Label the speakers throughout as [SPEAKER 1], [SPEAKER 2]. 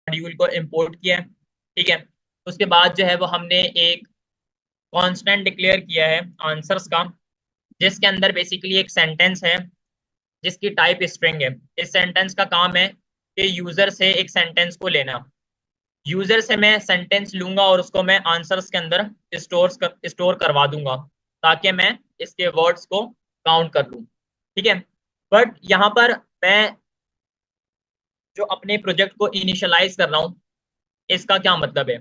[SPEAKER 1] Module को import किया है। ठीक है, उसके बाद जो है वो हमने एक कांस्टेंट डिक्लेयर किया है आंसर्स का, जिसके अंदर बेसिकली एक सेंटेंस है जिसकी टाइप स्ट्रिंग है। इस सेंटेंस का काम है कि यूजर से एक सेंटेंस को लेना। यूजर से मैं सेंटेंस लूंगा और उसको मैं आंसर्स के अंदर स्टोर करवा दूंगा, ताकि मैं इसके वर्ड्स को काउंट कर लूं। ठीक है, बट यहाँ पर मैं जो अपने प्रोजेक्ट को इनिशियलाइज कर रहा हूँ, इसका क्या मतलब है?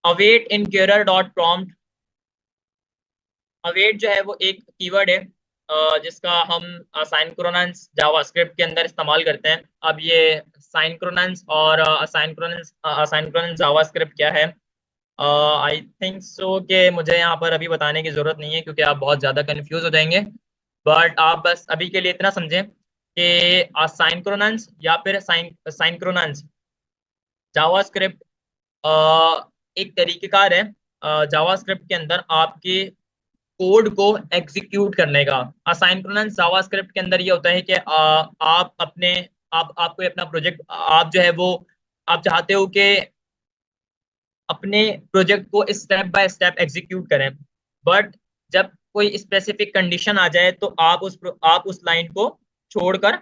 [SPEAKER 1] Await in dot prompt. Await जो है वो एक कीवर्ड है जिसका हम साइंक्रोनस जावास्क्रिप्ट के अंदर इस्तेमाल करते हैं। अब ये साइंक्रोनस और असाइनक्रोनस जावास्क्रिप्ट क्या है? आई थिंक सो कि मुझे यहाँ पर अभी बताने की जरूरत नहीं है, क्योंकि आप बहुत ज्यादा कंफ्यूज हो जाएंगे। बट आप बस अभी के लिए इतना समझें कि असाइनक्रोनस या फिर साइंक्रोनस जावास्क्रिप्ट एक तरीकेकार है जावास्क्रिप्ट के अंदर आपके कोड को एग्जीक्यूट करने का। असाइनक्रोनस जावास्क्रिप्ट के अंदर ये होता है कि आप अपने आप आपको अपना प्रोजेक्ट, आप जो है वो आप चाहते हो कि अपने प्रोजेक्ट को स्टेप बाय स्टेप एग्जीक्यूट करें, बट जब कोई स्पेसिफिक कंडीशन आ जाए तो आप उस लाइन को छोड़कर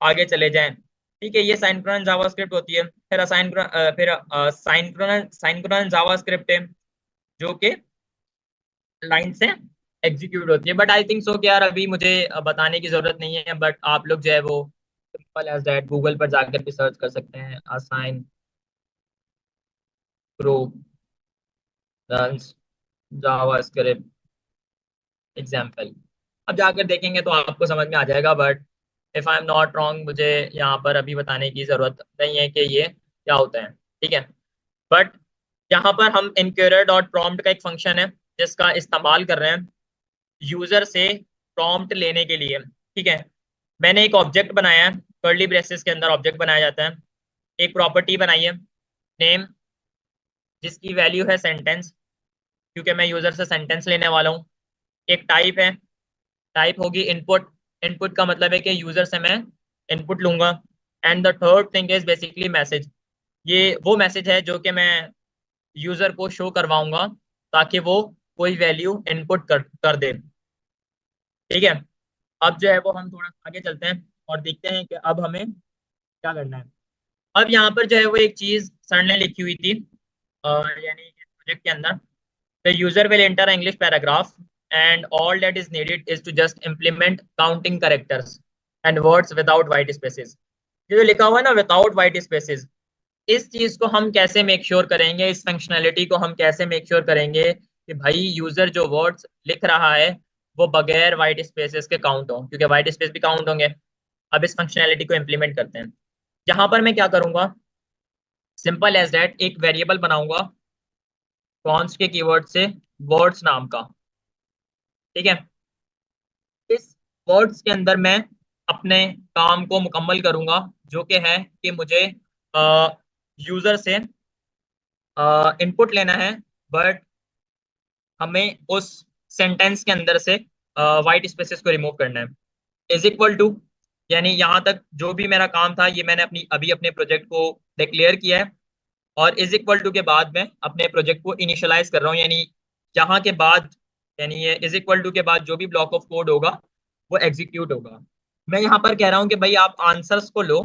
[SPEAKER 1] आगे चले जाएं। ठीक है, ये साइंक्रोनस जावास्क्रिप्ट होती है। फिर साइंक्रोनस जावास्क्रिप्ट है जो कि लाइन से एग्जीक्यूट होती है। बट आई थिंक सो कि यार अभी मुझे बताने की जरूरत नहीं है, बट आप लोग जो है वो सिंपल एज दैट गूगल पर जाकर भी सर्च कर सकते हैं, असाइन रन्स जावास्क्रिप्ट एग्जाम्पल। अब जाकर देखेंगे तो आपको समझ में आ जाएगा, but if I am not wrong, मुझे यहाँ पर अभी बताने की जरूरत नहीं है कि ये क्या होता है। ठीक है, बट यहाँ पर हम इनक्यूरर डॉट प्रॉम्प्ट का एक फंक्शन है जिसका इस्तेमाल कर रहे हैं यूजर से प्रॉम्प्ट लेने के लिए। ठीक है, मैंने एक ऑब्जेक्ट बनाया है, कर्ली ब्रेसेस के अंदर ऑब्जेक्ट बनाया जाता है। एक प्रॉपर्टी बनाई है नेम, जिसकी वैल्यू है सेंटेंस, क्योंकि मैं यूजर से सेंटेंस लेने वाला हूँ। एक टाइप है, टाइप होगी इनपुट। इनपुट का मतलब है कि यूजर से मैं इनपुट लूंगा। And the third thing is basically message. ये वो मैसेज है जो कि मैं यूजर को शो करवाऊंगा ताकि वो कोई वैल्यू इनपुट कर दे। ठीक है, अब जो है वो हम थोड़ा आगे चलते हैं और देखते हैं कि अब हमें क्या करना है। अब यहाँ पर जो है वो एक चीज सर ने लिखी हुई थी, यानी प्रोजेक्ट के अंदर, the user will enter English paragraph and all that is needed is to just implement counting characters and words without white spaces. ये जो लिखा हुआ है ना विदाउट वाइट स्पेसेस, इस चीज को हम कैसे मेक श्योर करेंगे, इस फंक्शनैलिटी को हम कैसे मेक श्योर करेंगे कि भाई यूजर जो वर्ड्स लिख रहा है वो बगैर वाइट स्पेसेस के काउंट हो, क्योंकि वाइट स्पेस भी काउंट होंगे। अब इस फंक्शनैलिटी को इम्प्लीमेंट करते हैं। यहाँ पर मैं क्या करूंगा, सिंपल एज दैट एक वेरिएबल बनाऊंगा कॉन्स्ट के कीवर्ड से वर्ड्स नाम का। ठीक है, इस वर्ड्स के अंदर मैं अपने काम को मुकम्मल करूंगा, जो कि है कि मुझे यूजर से इनपुट लेना है, बट हमें उस सेंटेंस के अंदर से वाइट स्पेसेस को रिमूव करना है। इज इक्वल टू, यानी यहाँ तक जो भी मेरा काम था ये मैंने अभी अपने प्रोजेक्ट को डिक्लेयर किया है। और इज इक्वल टू के बाद मैं अपने प्रोजेक्ट को इनिशियलाइज कर रहा हूँ, यानी यहाँ के बाद, यानी ये इज इक्वल टू के बाद जो भी ब्लॉक ऑफ कोड होगा वो एग्जीक्यूट होगा। मैं यहाँ पर कह रहा हूँ कि भाई आप आंसर्स को लो,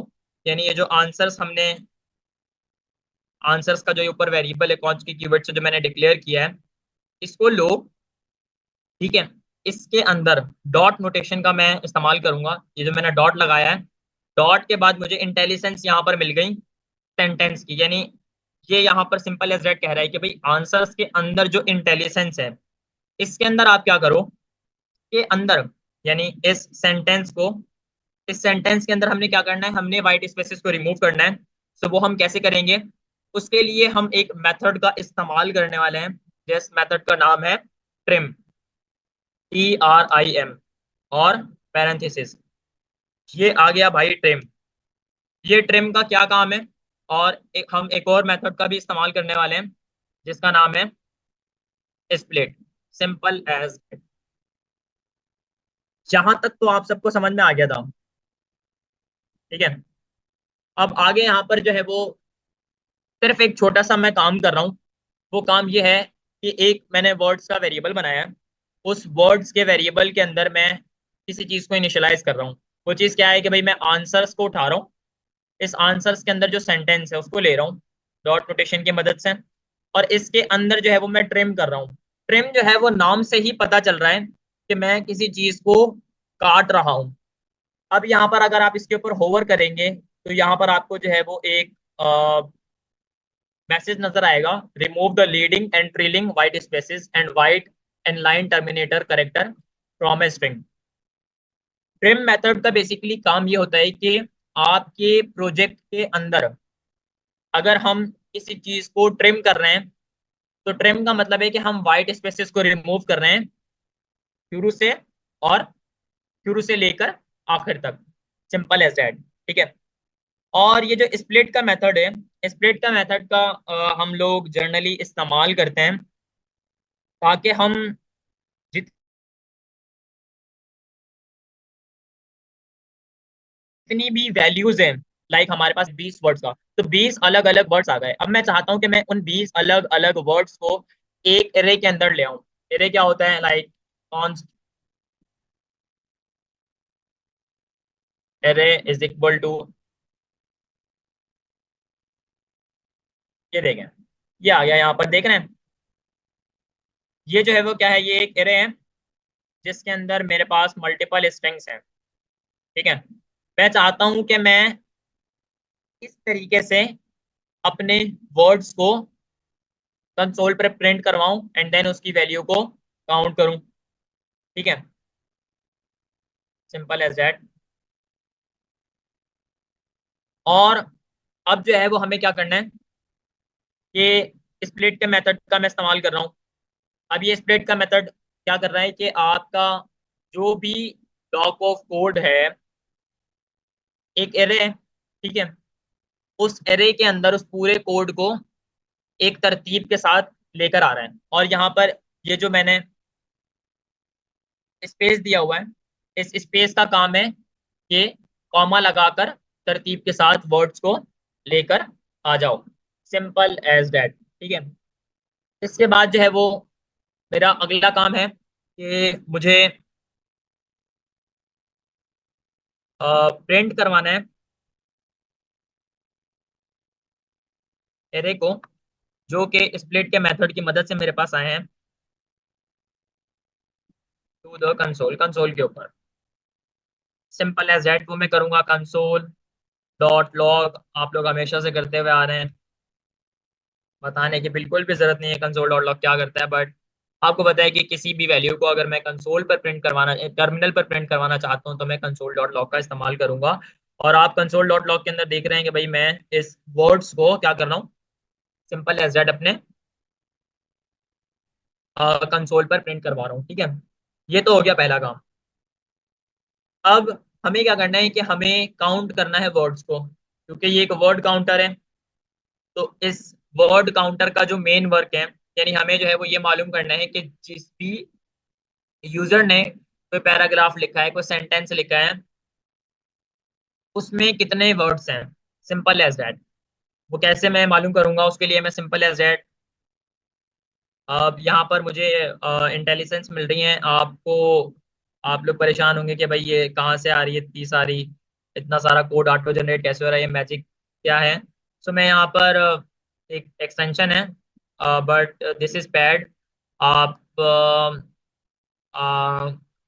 [SPEAKER 1] यानी ये जो आंसर्स हमने, आंसर्स का जो ऊपर वेरिएबल है कौन की कीवर्ड से जो मैंने डिक्लेयर किया है, इसको लो। ठीक है, इसके अंदर डॉट नोटेशन का मैं इस्तेमाल करूंगा। ये जो मैंने डॉट लगाया है, डॉट के बाद मुझे इंटेलिजेंस यहाँ पर मिल गई सेंटेंस की, यानी ये यहाँ पर सिंपल एज दैट कह रहा है कि भाई आंसर्स के अंदर जो इंटेलिजेंस है, इसके अंदर आप क्या करो के अंदर, यानी इस सेंटेंस के अंदर हमने क्या करना है, हमने वाइट स्पेसेस को रिमूव करना है। सो वो हम कैसे करेंगे, उसके लिए हम एक मेथड का इस्तेमाल करने वाले हैं, जिस मेथड का नाम है ट्रिम, TRIM, और पैरेंथेसिस। ये आ गया भाई ट्रिम। ये ट्रिम का क्या काम है, और हम एक और मेथड का भी इस्तेमाल करने वाले हैं जिसका नाम है स्प्लिट। सिंपल एज, जहां तक तो आप सबको समझ में आ गया था। ठीक है, अब आगे यहाँ पर जो है वो सिर्फ एक छोटा सा मैं काम कर रहा हूँ। वो काम ये है कि एक मैंने वर्ड्स का वेरिएबल बनाया है। उस वर्ड्स के वेरिएबल के अंदर मैं किसी चीज को इनिशियलाइज कर रहा हूँ। वो चीज क्या है कि भाई मैं आंसर्स को उठा रहा हूँ। इस आंसर्स के अंदर जो सेंटेंस है उसको ले रहा हूँ डॉट नोटेशन की मदद से। और इसके अंदर जो है वो मैं ट्रिम कर रहा हूँ। ट्रिम जो है वो नाम से ही पता चल रहा है कि मैं किसी चीज को काट रहा हूँ। अब यहाँ पर अगर आप इसके ऊपर होवर करेंगे तो यहाँ पर आपको जो है वो एक मैसेज नजर आएगा, remove the leading and trailing white spaces and white and line terminator character from a string. Trim method का बेसिकली काम ये होता है कि आपके प्रोजेक्ट के अंदर अगर हम किसी चीज को ट्रिम कर रहे हैं तो ट्रिम का मतलब है कि हम वाइट स्पेसेस को रिमूव कर रहे हैं शुरू से, और शुरू से लेकर आखिर तक। Simple as that. ठीक है। और ये जो स्प्लिट का मेथड है, स्प्लिट का मेथड का हम लोग जनरली इस्तेमाल करते हैं ताकि हम जितनी भी वैल्यूज हैं, लाइक हमारे पास 20 वर्ड्स का, तो 20 अलग अलग वर्ड्स आ गए। अब मैं चाहता हूं कि मैं उन 20 अलग अलग वर्ड्स को एक एरे के अंदर ले आऊं। एरे क्या होता है? Like const array is equal to, ये देखें, ये आ गया यहाँ पर, देख रहे हैं? ये जो है वो क्या है, ये एक एरे है जिसके अंदर मेरे पास मल्टीपल स्ट्रिंग्स हैं। ठीक है। मैं चाहता हूं कि मैं इस तरीके से अपने वर्ड्स को कंसोल पर प्रिंट करवाऊं एंड देन उसकी वैल्यू को काउंट करूं। ठीक है। Simple as that. और अब जो है वो हमें क्या करना है कि स्प्लिट के मेथड का मैं इस्तेमाल कर रहा हूँ। अब ये स्प्लिट का मेथड क्या कर रहा है कि आपका जो भी ब्लॉक ऑफ कोड है, एक एरे है, ठीक है, उस एरे के अंदर उस पूरे कोड को एक तरतीब के साथ लेकर आ रहा है। और यहाँ पर ये जो मैंने स्पेस दिया हुआ है, इस स्पेस का काम है कि कॉमा लगाकर तरतीब के साथ वर्ड्स को लेकर आ जाओ। Simple as that. ठीक है। इसके बाद जो है वो मेरा अगला काम है कि मुझे प्रिंट करवाना है एरे को, जो कि स्प्लिट के मेथड की मदद से मेरे पास आए हैं, टू द कंसोल, कंसोल के ऊपर। Simple as that. वो मैं करूंगा कंसोल डॉट लॉग। आप लोग हमेशा से करते हुए आ रहे हैं, बताने की बिल्कुल भी जरूरत नहीं है कंसोल डॉट लॉग क्या करता है। बट आपको पता है कि किसी भी वैल्यू को अगर मैं कंसोल पर प्रिंट करवाना, टर्मिनल पर प्रिंट करवाना चाहता हूं, तो मैं कंसोल डॉट लॉग का इस्तेमाल करूंगा। और आप कंसोल डॉट लॉग के अंदर देख रहे हैं कि भाई मैं इस वर्ड्स को क्या कर रहा हूँ, सिंपल एज दैट, अपने कंसोल पर प्रिंट करवा रहा हूँ। ठीक है। ये तो हो गया पहला काम। अब हमें क्या करना है कि हमें काउंट करना है वर्ड्स को, क्योंकि ये एक वर्ड काउंटर है। तो इस वर्ड काउंटर का जो मेन वर्क है, यानी हमें जो है वो ये मालूम करना है कि जिस भी यूजर ने कोई पैराग्राफ लिखा है, कोई सेंटेंस लिखा है, उसमें कितने वर्ड्स हैं। Simple as that. वो कैसे मैं मालूम करूंगा? उसके लिए मैं सिंपल एज दैट, अब यहाँ पर मुझे इंटेलिजेंस मिल रही है आपको। आप लोग परेशान होंगे कि भाई ये कहाँ से आ रही है इतनी सारी, इतना सारा कोड ऑटो जनरेट कैसे हो रहा है, ये मैजिक क्या है? सो मैं यहाँ पर एक एक्सटेंशन है, बट दिस इज पैड। आप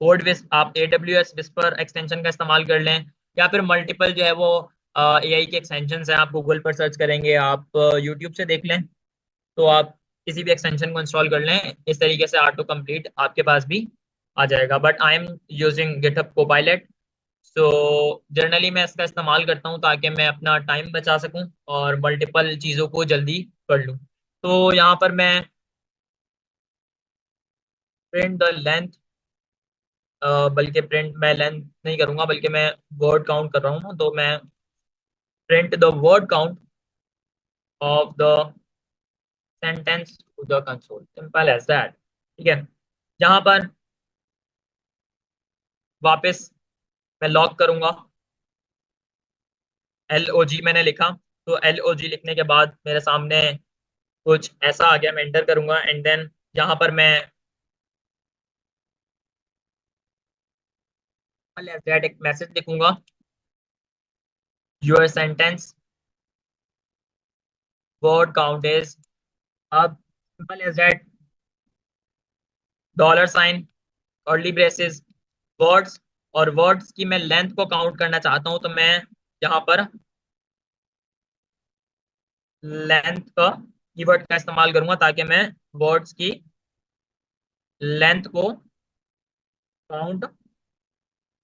[SPEAKER 1] कोड विस आप AWS विस्पर एक्सटेंशन का इस्तेमाल कर लें, या फिर मल्टीपल जो है वो AI के एक्सटेंशन हैं। आप गूगल पर सर्च करेंगे, आप यूट्यूब से देख लें, तो आप किसी भी एक्सटेंशन को इंस्टॉल कर लें, इस तरीके से ऑटो कंप्लीट आपके पास भी आ जाएगा। But I am using GitHub Copilot. So generally मैं इसका इस्तेमाल करता हूँ ताकि मैं अपना टाइम बचा सकूँ और मल्टीपल चीज़ों को जल्दी कर लूँ। तो यहाँ पर मैं प्रिंट द लेंथ, बल्कि प्रिंट मैं लेंथ नहीं करूंगा, बल्कि मैं वर्ड काउंट कर रहा हूँ ना, तो मैं print the word count of the sentence to the console. Simple as that. ठीक है। यहाँ पर वापस मैं लॉग करूंगा, LOG मैंने लिखा। तो LOG लिखने के बाद मेरे सामने कुछ ऐसा आ गया, मैं एंटर करूंगा एंड देन यहाँ पर मैं दैट एक मैसेज लिखूंगा, your sentence word count is. अब simple as that, dollar sign, curly braces, words, और वर्ड्स की मैं लेंथ को काउंट करना चाहता हूं तो मैं यहाँ पर लेंथ का कीवर्ड का इस्तेमाल करूंगा ताकि मैं वर्ड्स की लेंथ को काउंट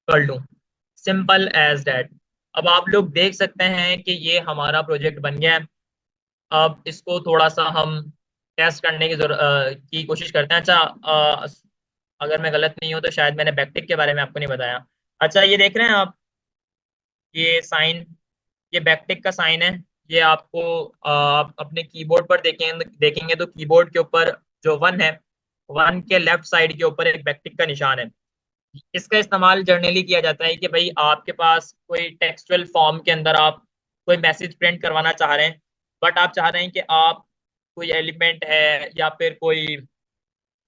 [SPEAKER 1] कर लूं। Simple as that. अब आप लोग देख सकते हैं कि ये हमारा प्रोजेक्ट बन गया है। अब इसको थोड़ा सा हम टेस्ट करने की कोशिश करते हैं। अच्छा, अगर मैं गलत नहीं हूँ तो शायद मैंने बैकटिक के बारे में आपको नहीं बताया। अच्छा, ये देख रहे हैं आप, ये साइन, ये बैकटिक का साइन है। ये आपको आप अपने कीबोर्ड पर देखेंगे देखेंगे तो कीबोर्ड के ऊपर जो वन है, वन के लेफ्ट साइड के ऊपर एक बैकटिक का निशान है। इसका इस्तेमाल जर्नली किया जाता है कि भाई आपके पास कोई टेक्सचुअल फॉर्म के अंदर आप कोई मैसेज प्रिंट करवाना चाह रहे हैं, बट आप चाह रहे हैं कि आप कोई एलिमेंट है या फिर कोई,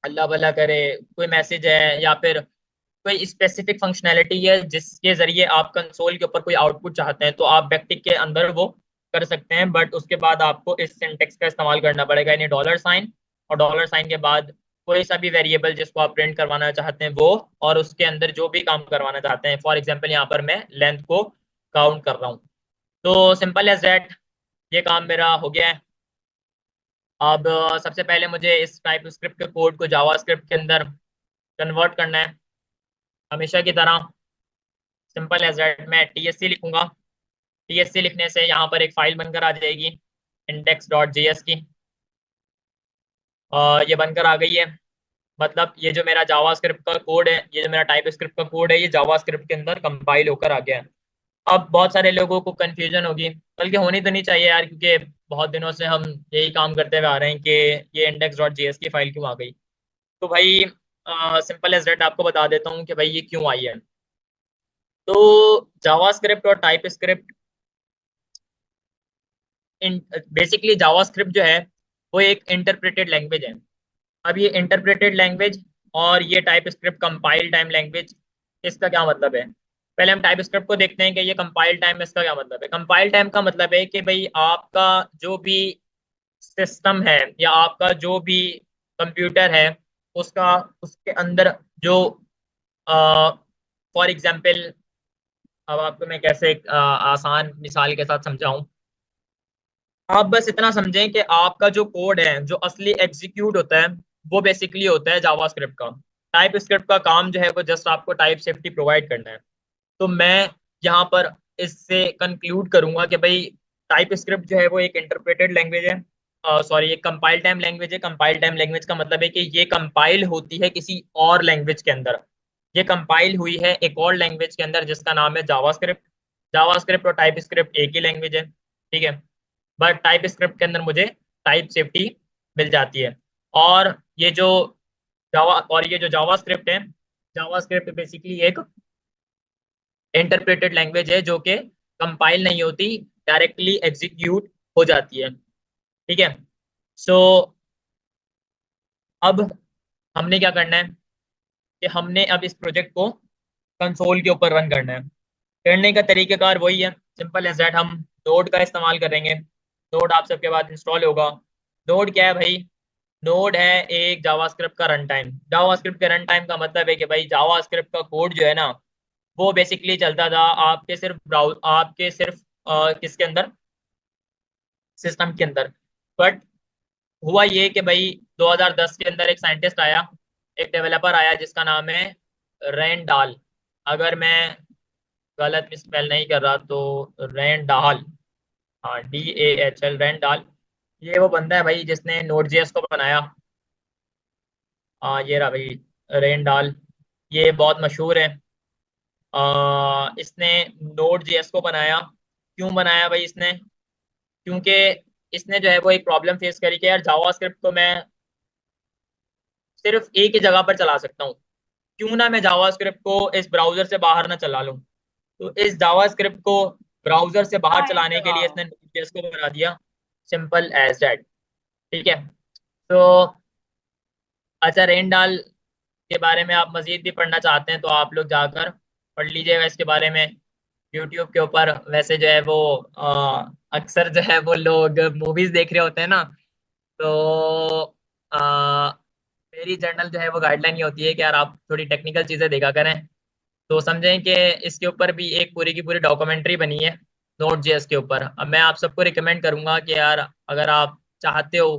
[SPEAKER 1] अल्लाह भला करे, कोई मैसेज है या फिर कोई स्पेसिफिक फंक्शनैलिटी है जिसके जरिए आप कंसोल के ऊपर कोई आउटपुट चाहते हैं, तो आप बैकटिक के अंदर वो कर सकते हैं। बट उसके बाद आपको इस सिंटेक्स का इस्तेमाल करना पड़ेगा, यानी डॉलर साइन, और डॉलर साइन के बाद कोई सा भी वेरिएबल जिसको आप प्रिंट करवाना चाहते हैं वो, और उसके अंदर जो भी काम करवाना चाहते हैं। फॉर एग्जाम्पल यहाँ पर मैं लेंथ को काउंट कर रहा हूँ। तो सिंपल एज दैट, ये काम मेरा हो गया है। अब सबसे पहले मुझे इस टाइप स्क्रिप्ट के कोड को जावा स्क्रिप्ट के अंदर कन्वर्ट करना है। हमेशा की तरह सिंपल एज दैट, मैं TSC लिखूंगा। TSC लिखने से यहाँ पर एक फाइल बनकर आ जाएगी, index.js की। ये बनकर आ गई है। मतलब ये जो मेरा जावा स्क्रिप्ट का कोड है, ये जो मेरा टाइप स्क्रिप्ट का कोड है, ये जावा स्क्रिप्ट के अंदर कंपाइल होकर आ गया है। अब बहुत सारे लोगों को कंफ्यूजन होगी, बल्कि होनी तो नहीं चाहिए यार, क्योंकि बहुत दिनों से हम यही काम करते हुए आ रहे हैं कि ये index.js की फाइल क्यों आ गई। तो भाई सिंपल एज दैट आपको बता देता हूँ कि भाई ये क्यों आई है। तो जावा स्क्रिप्ट और type script, basically Java script जो है वो एक इंटरप्रेटेड लैंग्वेज है। अब ये इंटरप्रेटेड लैंग्वेज और ये type script compile time language, इसका क्या मतलब है? पहले हम टाइप स्क्रिप्ट को देखते हैं कि ये कंपाइल टाइम, इसका क्या मतलब है। कंपाइल टाइम का मतलब है कि भाई आपका जो भी सिस्टम है या आपका जो भी कंप्यूटर है, उसका उसके अंदर जो, फॉर एग्जाम्पल, अब आपको मैं कैसे एक आसान मिसाल के साथ समझाऊं। आप बस इतना समझें कि आपका जो कोड है जो असली एग्जीक्यूट होता है वो बेसिकली होता है जावास्क्रिप्ट का। टाइप स्क्रिप्ट का काम जो है वो जस्ट आपको टाइप सेफ्टी प्रोवाइड करना है। तो मैं यहाँ पर इससे कंक्लूड करूंगा कि भाई टाइप स्क्रिप्ट जो है वो एक इंटरप्रेटेड लैंग्वेज है, सॉरी, एक कंपाइल टाइम लैंग्वेज है। कंपाइल टाइम लैंग्वेज का मतलब है कि ये कंपाइल होती है किसी और लैंग्वेज के अंदर। ये कंपाइल हुई है एक और लैंग्वेज के अंदर जिसका नाम है जावास्क्रिप्ट। जावास्क्रिप्ट और टाइप स्क्रिप्ट एक ही लैंग्वेज है, ठीक है। बट टाइप स्क्रिप्ट के अंदर मुझे टाइप सेफ्टी मिल जाती है। और ये जो जावा स्क्रिप्ट है, जावा स्क्रिप्ट बेसिकली एक इंटरप्रेटेड लैंग्वेज है जो कि कंपाइल नहीं होती, डायरेक्टली एग्जीक्यूट हो जाती है, ठीक है। सो अब हमने क्या करना है कि हमने अब इस प्रोजेक्ट को कंसोल के ऊपर रन करना है। करने का तरीकेकार वही है, सिंपल एज दैट, हम नोड का इस्तेमाल करेंगे। नोड आप सबके बाद इंस्टॉल होगा। नोड क्या है भाई? नोड है एक जावास्क्रिप्ट का रन टाइम। जावास्क्रिप्ट के रन टाइम का मतलब है कि भाई जावास्क्रिप्ट का कोड जो है ना, वो बेसिकली चलता था आपके सिर्फ किसके अंदर, सिस्टम के अंदर। बट हुआ ये कि भाई 2010 के अंदर एक साइंटिस्ट आया, एक डेवलपर आया जिसका नाम है रैंडाल। अगर मैं गलत स्पेल नहीं कर रहा तो रैंडाल, हाँ, DAHL, रैंडाल। ये वो बंदा है भाई जिसने नोड जेएस को बनाया। ये रहा भाई, रैंडाल। ये बहुत मशहूर है। इसने नोड जेएस को बनाया। क्यों बनाया भाई इसने? क्योंकि इसने जो है वो एक प्रॉब्लम फेस करी कि यार जावास्क्रिप्ट को मैं सिर्फ एक ही जगह पर चला सकता हूँ, क्यों ना मैं जावास्क्रिप्ट को इस ब्राउजर से बाहर ना चला लूँ। तो इस जावास्क्रिप्ट को ब्राउजर से बाहर
[SPEAKER 2] हाँ ये
[SPEAKER 1] चलाने
[SPEAKER 2] तो
[SPEAKER 1] के लिए
[SPEAKER 2] हाँ।
[SPEAKER 1] इसने Node.js को बना दिया सिंपल एज दैट। ठीक है। तो अच्छा, रेंडाल के बारे में आप मजीद भी पढ़ना चाहते हैं तो आप लोग जाकर पढ़ लीजिएगा इसके बारे में यूट्यूब के ऊपर। वैसे जो है वो अक्सर जो है वो लोग मूवीज देख रहे होते हैं ना, तो मेरी जर्नल जो है वो गाइडलाइन ये होती है कि यार आप थोड़ी टेक्निकल चीजें देखा करें। तो समझें कि इसके ऊपर भी एक पूरी की पूरी डॉक्यूमेंट्री बनी है नोट जेएस के ऊपर। अब मैं आप सबको रिकमेंड करूंगा कि यार अगर आप चाहते हो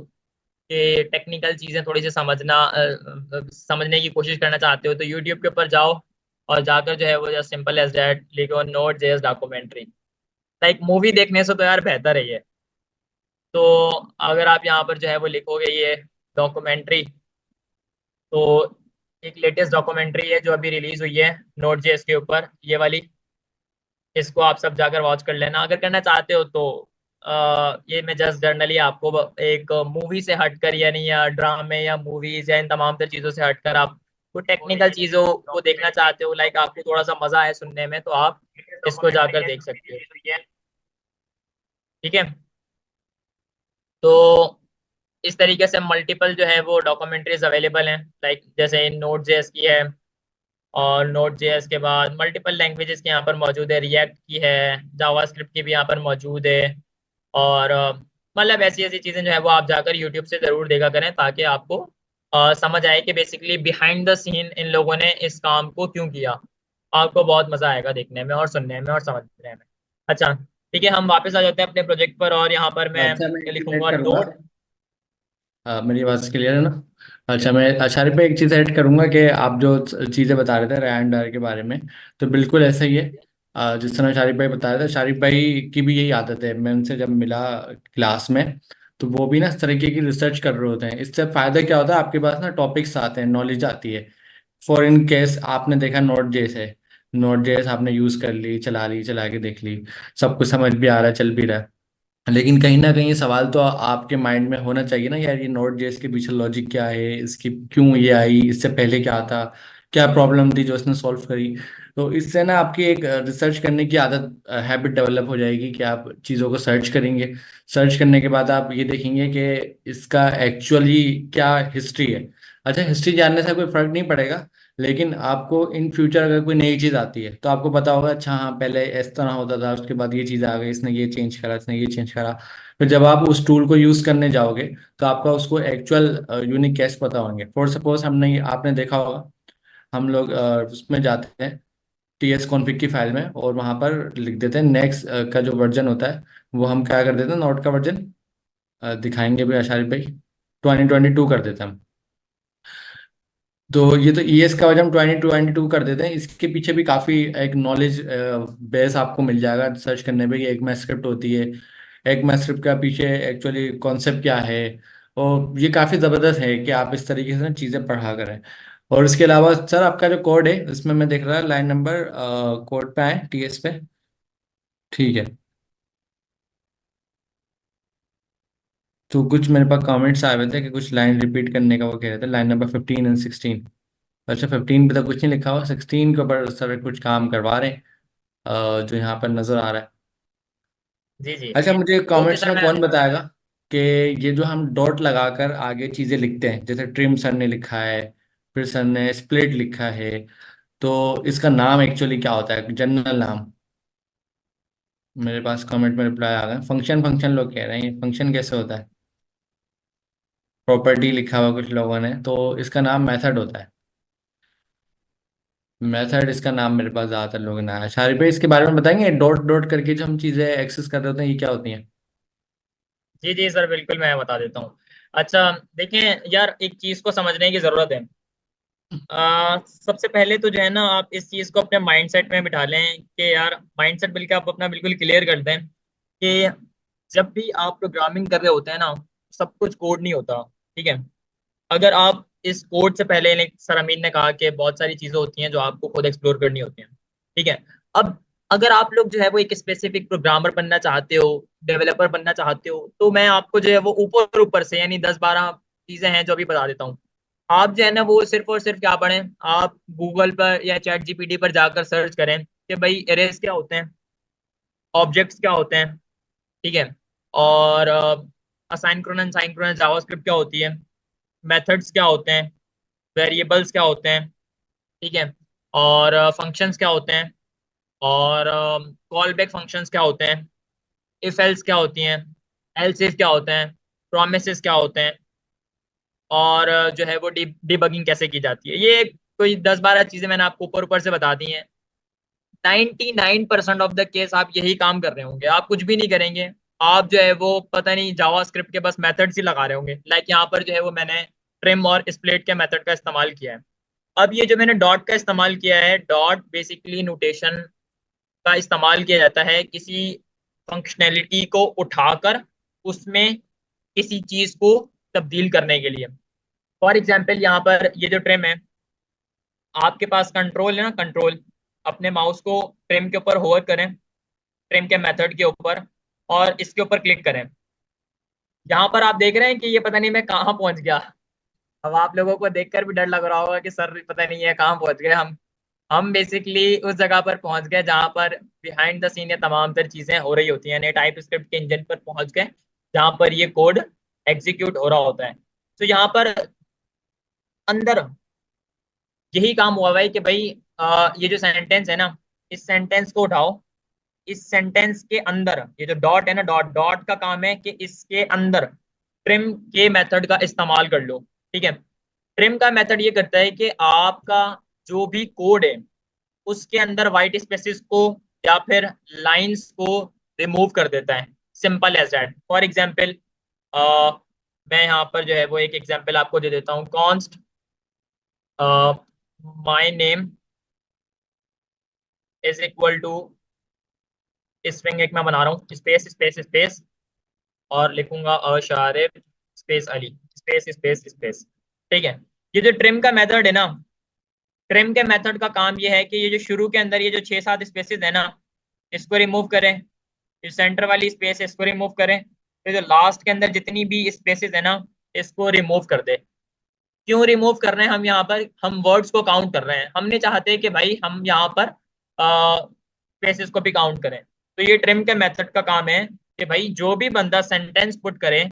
[SPEAKER 1] कि टेक्निकल चीजें थोड़ी सी समझने की कोशिश करना चाहते हो तो यूट्यूब के ऊपर जाओ और जाकर जो है वो जस्ट सिंपल एज दैट लिखो note JS documentary. Like movie देखने से तो यार बेहतर है ये। तो अगर आप यहाँ पर जो है वो लिखोगे ये डॉक्यूमेंट्री, तो एक लेटेस्ट डॉक्यूमेंट्री है जो अभी रिलीज हुई है नोट जेएस के ऊपर, ये वाली। इसको आप सब जाकर वॉच कर लेना अगर करना चाहते हो तो। ये मैं जस्ट जर्नली आपको एक मूवी से हटकर, यानी या ड्रामे या मूवीज या इन तमाम तर चीज़ों से हटकर आप कुछ टेक्निकल चीज़ों को देखना चाहते हो, लाइक आपको थोड़ा सा मजा आए सुनने में, तो आप इसको जाकर देख सकते हो। ठीक है। तो इस तरीके से मल्टीपल जो है वो डॉक्यूमेंट्रीज अवेलेबल हैं, लाइक जैसे नोट जेएस की है, और नोट जेएस के बाद मल्टीपल लैंग्वेजेस के यहाँ पर मौजूद है, रिएक्ट की है, जावास्क्रिप्ट की भी यहाँ पर मौजूद है। और मतलब ऐसी ऐसी चीज़ें जो है वो आप जाकर यूट्यूब से ज़रूर देखा करें ताकि आपको समझ आए कि basically behind the seen in लोगों ने इस काम को क्यों किया। आपको बहुत मज़ा आएगा देखने में और सुनने में और समझने में। अच्छा, ठीक है, हम वापस आ जाते हैं अपने प्रोजेक्ट पर, और यहाँ पर मैं
[SPEAKER 2] अच्छा मैं एक ऐड
[SPEAKER 1] लिखूंगा
[SPEAKER 2] करूंगा।
[SPEAKER 1] नोट।
[SPEAKER 2] मेरी आवाज़ क्लियर है ना? अच्छा मैं अशारे पे एक चीज़ ऐड करूंगा कि आप जो चीज़ें बता रहे थे रैन डायर के बारे में, तो बिल्कुल ऐसा ही है। जिस तरह शारिफ भाई बता रहे थे, शारिफ भाई की भी यही आदत है। मैं उनसे जब मिला क्लास में, तो वो भी ना इस तरीके की रिसर्च कर रहे होते हैं। इससे फ़ायदा क्या होता है, आपके पास ना टॉपिक्स आते हैं, नॉलेज आती है। फॉर इन केस आपने देखा नोट जेस है, नोट जेस आपने यूज़ कर ली, चला के देख ली, सब कुछ समझ भी आ रहा है, चल भी रहा है। लेकिन कहीं ना कहीं ये सवाल तो आपके माइंड में होना चाहिए ना यार, ये नोट जेएस के पीछे लॉजिक क्या है, इसकी क्यों ये आई, इससे पहले क्या था, क्या प्रॉब्लम थी जो इसने सॉल्व करी। तो इससे ना आपकी एक रिसर्च करने की आदत, हैबिट डेवलप हो जाएगी कि आप चीज़ों को सर्च करेंगे। सर्च करने के बाद आप ये देखेंगे कि इसका एक्चुअली क्या हिस्ट्री है। अच्छा, हिस्ट्री जानने से कोई फर्क नहीं पड़ेगा, लेकिन आपको इन फ्यूचर अगर कोई नई चीज़ आती है तो आपको पता होगा, अच्छा हाँ पहले इस तरह होता था, उसके बाद ये चीज़ आ गई, इसने ये चेंज करा, इसने ये चेंज करा। फिर जब आप उस टूल को यूज़ करने जाओगे तो आपका उसको एक्चुअल यूनिक कैश पता होंगे। फॉर सपोज हमने, आपने देखा होगा, हम लोग उसमें जाते हैं टीएस कॉन्फ़िग की फाइल में, और वहाँ पर लिख देते हैं नेक्स्ट का जो वर्जन होता है, वो हम क्या कर देते हैं, नोट का वर्जन दिखाएंगे भी आशारिफ भाई, 2022 कर देते हैं हम। तो ये तो ईएस का वजह हम 2022 कर देते हैं। इसके पीछे भी काफ़ी एक नॉलेज बेस आपको मिल जाएगा सर्च करने पे कि एक मैथ स्क्रिप्ट होती है, एक मैथ स्क्रिप्ट का पीछे एक्चुअली कॉन्सेप्ट क्या है। और ये काफ़ी ज़बरदस्त है कि आप इस तरीके से ना चीज़ें पढ़ा करें। और इसके अलावा सर आपका जो कोड है इसमें मैं देख रहा लाइन नंबर कोड पे आए टीएस पे। ठीक है। तो कुछ मेरे पास कमेंट्स आए हुए थे कि कुछ लाइन रिपीट करने का, वो कह रहे थे लाइन नंबर 15 एंड 16। अच्छा 15 पे तो कुछ नहीं लिखा हुआ, 16 के ऊपर सर कुछ काम करवा रहे हैं, जो यहाँ पर नजर आ रहा है।
[SPEAKER 1] जी जी।
[SPEAKER 2] अच्छा मुझे
[SPEAKER 1] तो
[SPEAKER 2] कमेंट्स
[SPEAKER 1] जैसा
[SPEAKER 2] में
[SPEAKER 1] मैं,
[SPEAKER 2] कौन बताएगा कि ये जो हम डॉट लगाकर आगे चीजें लिखते हैं, जैसे ट्रिम सर ने लिखा है, फिर सर ने स्प्लिट लिखा है, तो इसका नाम एक्चुअली क्या होता है, जनरल नाम? मेरे पास कमेंट में रिप्लाई आ गया, फंक्शन फंक्शन लोग कह रहे हैं, फंक्शन कैसे होता है? प्रॉपर्टी लिखा हुआ कुछ लोगों ने, तो इसका नाम मेथड होता है। मेथड इसका नाम मेरे पास ज्यादातर लोगों ने आया। शारिफ भाई इसके बारे में बताएंगे, डॉट डॉट करके जो हम चीजें एक्सेस कर रहे होते हैं ये क्या होती हैं?
[SPEAKER 1] जी जी सर बिल्कुल मैं बता देता हूँ। अच्छा देखें यार, एक चीज़ को समझने की ज़रूरत है। सबसे पहले तो जो है ना, आप इस चीज़ को अपने माइंडसेट में बिठा लें कि यार, माइंडसेट बल्कि आप अपना बिल्कुल क्लियर कर दें कि जब भी आप प्रोग्रामिंग कर रहे होते हैं ना, सब कुछ कोड नहीं होता। ठीक है। अगर आप इस कोड से पहले, like सर अमीन ने कहा कि बहुत सारी चीजें होती हैं जो आपको खुद एक्सप्लोर करनी होती हैं। ठीक है। अब अगर आप लोग जो है वो एक स्पेसिफिक प्रोग्रामर बनना चाहते हो, डेवलपर बनना चाहते हो, तो मैं आपको जो है वो ऊपर ऊपर से यानी 10-12 चीजें हैं जो अभी बता देता हूँ। आप जो है ना वो सिर्फ और सिर्फ क्या पढ़ें, आप गूगल पर या चैट जीपीटी पर जाकर सर्च करें कि भाई एरेज क्या होते हैं। ऑब्जेक्ट्स क्या होते हैं, ठीक है, और असाइनक्रोनस साइनक्रोनस जावास्क्रिप्ट क्या होती है, मेथड्स क्या होते हैं, वेरिएबल्स क्या होते हैं, ठीक है, और फंक्शंस क्या होते हैं, और कॉल बैक फंक्शंस क्या होते हैं, इफ एल्स क्या होती हैं, एल्स इफ क्या होते हैं, प्रोमिसेस क्या होते हैं, और जो है वो डिबगिंग कैसे की जाती है। ये कोई 10-12 चीजें मैंने आपको ऊपर ऊपर से बता दी हैं। 99% ऑफ द केस आप यही काम कर रहे होंगे, आप कुछ भी नहीं करेंगे। आप जो है वो पता नहीं जावा स्क्रिप्ट के बस मेथड्स ही लगा रहे होंगे। लाइक यहाँ पर जो है वो मैंने ट्रिम और स्प्लिट के मेथड का इस्तेमाल किया है। अब ये जो मैंने डॉट का इस्तेमाल किया है, डॉट बेसिकली नोटेशन का इस्तेमाल किया जाता है किसी फंक्शनैलिटी को उठाकर उसमें किसी चीज को तब्दील करने के लिए। फॉर एग्जाम्पल यहाँ पर ये जो ट्रिम है, आपके पास कंट्रोल है ना, कंट्रोल, अपने माउस को ट्रिम के ऊपर होवर करें, ट्रिम के मेथड के ऊपर, और इसके ऊपर क्लिक करें। यहाँ पर आप देख रहे हैं कि ये पता नहीं मैं कहाँ पहुंच गया। अब आप लोगों को देखकर भी डर लग रहा होगा कि सर पता नहीं है कहाँ पहुंच गए हम बेसिकली उस जगह पर पहुंच गए जहां पर बिहाइंड द सीन ये तमाम तर चीजें हो रही होती हैं, टाइप स्क्रिप्ट के इंजन पर पहुंच गए जहां पर ये कोड एग्जीक्यूट हो रहा होता है। तो यहाँ पर अंदर यही काम हुआ भाई कि भाई ये जो सेंटेंस है ना, इस सेंटेंस को उठाओ, इस सेंटेंस के अंदर ये जो डॉट है ना, डॉट डॉट का काम है कि इसके अंदर ट्रिम के मेथड का इस्तेमाल कर लो, ठीक है। ट्रिम का मेथड ये करता है कि आपका जो भी कोड है उसके अंदर वाइट स्पेसिस को या फिर लाइंस को रिमूव कर देता है। Simple as that. For example मैं यहाँ पर जो है वो एक एग्जांपल आपको दे देता हूँ। Const my name is equal to string एक मैं बना रहा हूँ, स्पेस स्पेस स्पेस, और लिखूंगा Asharif space Ali space space space, ठीक है। ये जो ट्रिम का मेथड है ना, ट्रिम के मेथड का काम ये है कि ये जो शुरू के अंदर ये जो 6-7 स्पेसेस है ना, इसको रिमूव करें, ये सेंटर वाली स्पेस है इसको रिमूव करें, फिर जो लास्ट के अंदर जितनी भी स्पेसेस है ना इसको रिमूव कर दे। क्यों रिमूव कर रहे हैं हम यहाँ पर? हम वर्ड्स को काउंट कर रहे हैं, हम नहीं चाहते कि भाई हम यहाँ पर स्पेसेस को भी काउंट करें। तो ये ट्रिम के मेथड का काम है कि भाई जो भी बंदा सेंटेंस पुट करे,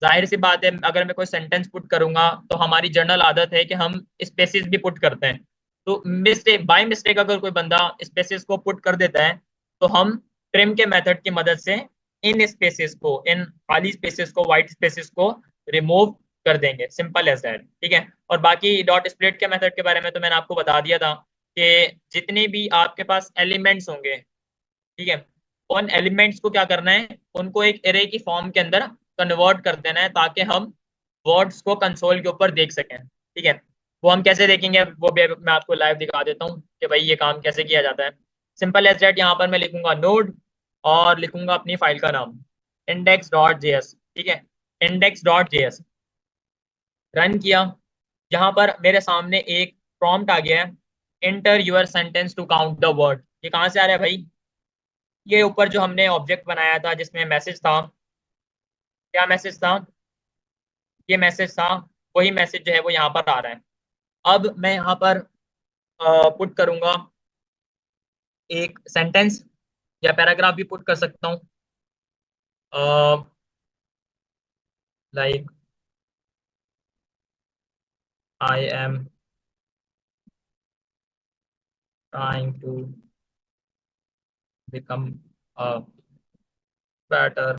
[SPEAKER 1] जाहिर सी बात है अगर मैं कोई सेंटेंस पुट करूंगा तो हमारी जनरल आदत है कि हम स्पेसिस भी पुट करते हैं। तो मिस्टेक बाय मिस्टेक अगर कोई बंदा स्पेसिस को पुट कर देता है तो हम ट्रिम के मेथड की मदद से इन स्पेसिस को, इन खाली स्पेसिस को, वाइट स्पेसिस को रिमूव कर देंगे। सिंपल एज दैट, ठीक है। और बाकी डॉट स्प्लिट के मेथड के बारे में तो मैंने आपको बता दिया था कि जितने भी आपके पास एलिमेंट्स होंगे, ठीक है, उन एलिमेंट्स को क्या करना है, उनको एक एरे की फॉर्म के अंदर कन्वर्ट कर देना है ताकि हम वर्ड्स को कंसोल के ऊपर देख सकें, ठीक है। वो हम कैसे देखेंगे वो भी मैं आपको लाइव दिखा देता हूँ कि भाई ये काम कैसे किया जाता है। सिंपल एज दैट, यहाँ पर मैं लिखूंगा नोड और लिखूंगा अपनी फाइल का नाम index.js, ठीक है, index.js। रन किया, यहाँ पर मेरे सामने एक प्रॉम्प्ट आ गया है, enter your sentence to count the word. ये कहाँ से आ रहा है भाई? ये ऊपर जो हमने ऑब्जेक्ट बनाया था जिसमें मैसेज था, क्या मैसेज था? ये मैसेज था, वही मैसेज जो है वो यहाँ पर आ रहा है। अब मैं यहाँ पर पुट करूंगा एक सेंटेंस या पैराग्राफ भी पुट कर सकता हूँ, like I am trying to become a better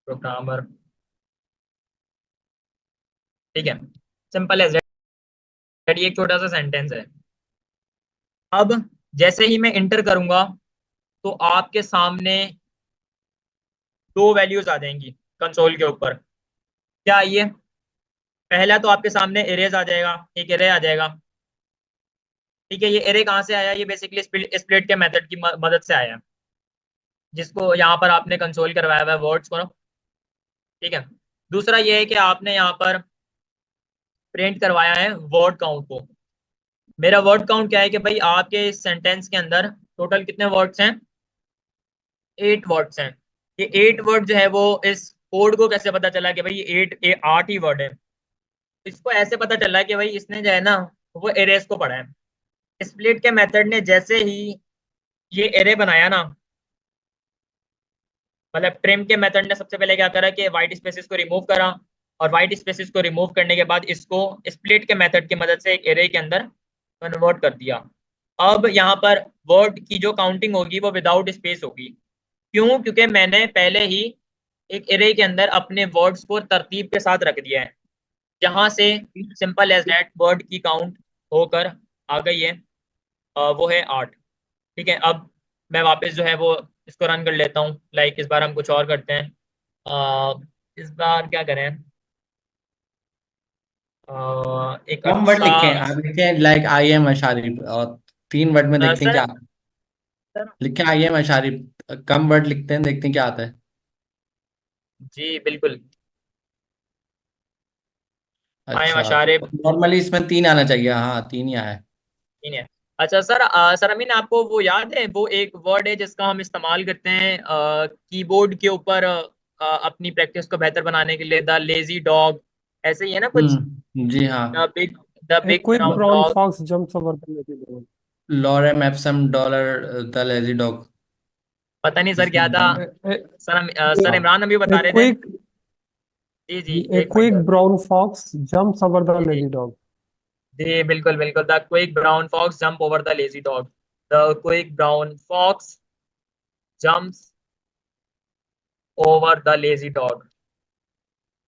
[SPEAKER 1] programmer, ठीक है। सिंपल एज दैट, ये एक छोटा सा सेंटेंस है। अब जैसे ही मैं इंटर करूंगा तो आपके सामने दो वैल्यूज आ जाएंगी कंसोल के ऊपर। क्या आइए, पहला तो आपके सामने एरेज आ जाएगा, एक एरे आ जाएगा, ठीक है। ये एरे कहाँ से आया? ये बेसिकली स्प्लिट के मेथड की मदद से आया, जिसको यहाँ पर आपने कंसोल करवाया हुआ है वर्ड्स को ना, ठीक है। दूसरा ये है कि आपने यहाँ पर प्रिंट करवाया है वर्ड काउंट को। मेरा वर्ड काउंट क्या है कि भाई आपके इस सेंटेंस के अंदर टोटल कितने वर्ड्स हैं? 8 वर्ड्स हैं। ये 8 वर्ड जो है वो इस कोड को कैसे पता चला कि भाई ये 8 ही वर्ड है? इसको ऐसे पता चला कि भाई इसने जो है ना वो एरेस को पढ़ा है। स्प्लिट के मेथड ने जैसे ही ये एरे बनाया ना, मतलब ट्रिम के मेथड ने सबसे पहले क्या करा कि वाइट स्पेसेस को रिमूव करा, और वाइट स्पेसेस को रिमूव करने के बाद इसको स्प्लिट के मेथड की मदद से एक एरे के अंदर कन्वर्ट कर दिया। अब यहाँ पर वर्ड की जो काउंटिंग होगी वो विदाउट स्पेस होगी। क्यों? क्योंकि मैंने पहले ही एक एरे के अंदर अपने वर्ड्स को तरतीब के साथ रख दिया है, जहां से सिंपल एज दैट वर्ड की काउंट होकर आ गई है। वो है 8। ठीक है, अब मैं वापस जो है वो इसको रन कर लेता हूँ। लाइक इस बार हम कुछ और करते हैं। इस बार क्या करें? एक
[SPEAKER 2] कम वर्ड
[SPEAKER 1] अच्छा
[SPEAKER 2] लिखे हैं आप, लिखे लाइक आई एम अशारिफ, और 3 वर्ड में देखते हैं
[SPEAKER 1] सर।
[SPEAKER 2] क्या।
[SPEAKER 1] सर
[SPEAKER 2] लिखे आई एम अशारिफ, कम वर्ड लिखते हैं, देखते हैं क्या आता है।
[SPEAKER 1] जी बिल्कुल। आई एम
[SPEAKER 2] अच्छा, तो
[SPEAKER 1] अशारिब।
[SPEAKER 2] नॉर्मली इसमें 3 आना चाहिए, हाँ 3 ही आया है।
[SPEAKER 1] नहीं है। अच्छा सर, सर अमीन आपको वो याद है, वो एक वर्ड है जिसका हम इस्तेमाल करते हैं कीबोर्ड के ऊपर अपनी प्रैक्टिस को बेहतर बनाने के लिए, द लेजी डॉग, ऐसे ही है ना कुछ?
[SPEAKER 2] जी हाँ।
[SPEAKER 1] The big the
[SPEAKER 3] A
[SPEAKER 1] big
[SPEAKER 3] quick
[SPEAKER 1] brown
[SPEAKER 3] brown
[SPEAKER 1] dog.
[SPEAKER 3] fox jumps over the little road.
[SPEAKER 2] Lorem Epsom dollar the lazy dog.
[SPEAKER 1] पता नहीं सर
[SPEAKER 2] इसमें
[SPEAKER 1] क्या था।
[SPEAKER 3] A, a,
[SPEAKER 1] सर सर
[SPEAKER 2] हाँ।
[SPEAKER 1] इमरान अभी
[SPEAKER 3] a
[SPEAKER 1] बता रहे थे।
[SPEAKER 3] quick
[SPEAKER 1] जी जी,
[SPEAKER 3] a
[SPEAKER 1] एक मिनट।
[SPEAKER 3] quick brown fox jumps over the
[SPEAKER 1] जी जी
[SPEAKER 3] lazy dog.
[SPEAKER 1] जी, बिल्कुल बिल्कुल। The quick brown fox jump over the lazy dog. The quick brown fox jumps over the lazy dog.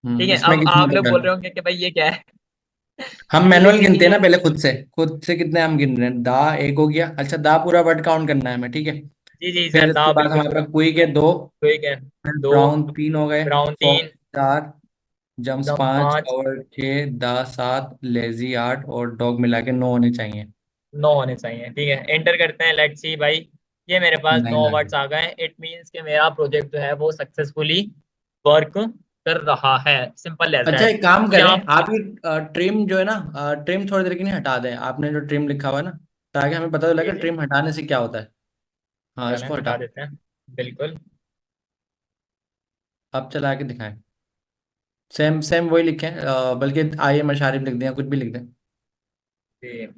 [SPEAKER 1] ठीक है,
[SPEAKER 2] इसमें
[SPEAKER 1] अब
[SPEAKER 2] कितने
[SPEAKER 1] आप लोग
[SPEAKER 2] लगा?
[SPEAKER 1] बोल रहे होंगे कि भाई ये क्या है।
[SPEAKER 2] हम
[SPEAKER 1] ये
[SPEAKER 2] मैनुअल गिनते हैं
[SPEAKER 1] बेसिकली,
[SPEAKER 2] ना पहले, खुद से कितने हम गिन रहे हैं। दा एक हो गया, अच्छा दा पूरा वर्ड काउंट करना है हमें, ठीक है।
[SPEAKER 1] जी जी
[SPEAKER 2] फिर
[SPEAKER 1] सर,
[SPEAKER 2] इसके
[SPEAKER 1] दा
[SPEAKER 2] बाद
[SPEAKER 1] बिल्कुल
[SPEAKER 2] हमारे
[SPEAKER 1] पूरा।
[SPEAKER 2] पास क्विक है 2,
[SPEAKER 1] क्विक है
[SPEAKER 2] फिर
[SPEAKER 1] 2,
[SPEAKER 2] ब्राउन 3 हो गए,
[SPEAKER 1] ब्राउन
[SPEAKER 2] फॉक्स
[SPEAKER 1] 3,
[SPEAKER 2] 4, जम्स
[SPEAKER 1] जंप
[SPEAKER 2] 5,
[SPEAKER 1] 5,
[SPEAKER 2] और 6, दा 7, लेजी 8, और डॉग मिला के 9 होने चाहिए।
[SPEAKER 1] 9 होने चाहिए। ठीक है, एंटर करते हैं। लेट्स सी भाई, ये मेरे पास 9
[SPEAKER 2] 9 आ गए।
[SPEAKER 1] वर्ड्स आ गए। इट मींस कि मेरा प्रोजेक्ट जो है वो सक्सेसफुली वर्क कर रहा है। सिंपल एज
[SPEAKER 2] अच्छा,
[SPEAKER 1] दैट।
[SPEAKER 2] एक काम
[SPEAKER 1] अब
[SPEAKER 2] करें,
[SPEAKER 1] यहाँ
[SPEAKER 2] आप ये ट्रिम जो है ना, ट्रिम थोड़ी देर के लिए हटा दें, आपने जो ट्रिम लिखा हुआ है ना, ताकि हमें पता चले
[SPEAKER 1] जी
[SPEAKER 2] कि
[SPEAKER 1] जी,
[SPEAKER 2] ट्रिम हटाने से क्या होता है। हाँ,
[SPEAKER 1] चलें
[SPEAKER 2] इसको हटा।
[SPEAKER 1] हटा देते हैं। बिल्कुल।
[SPEAKER 2] अब चला के दिखाएं। सेम सेम वही लिखें, बल्कि आई एम अशारिफ लिख दें या कुछ भी लिख दें।
[SPEAKER 1] जी,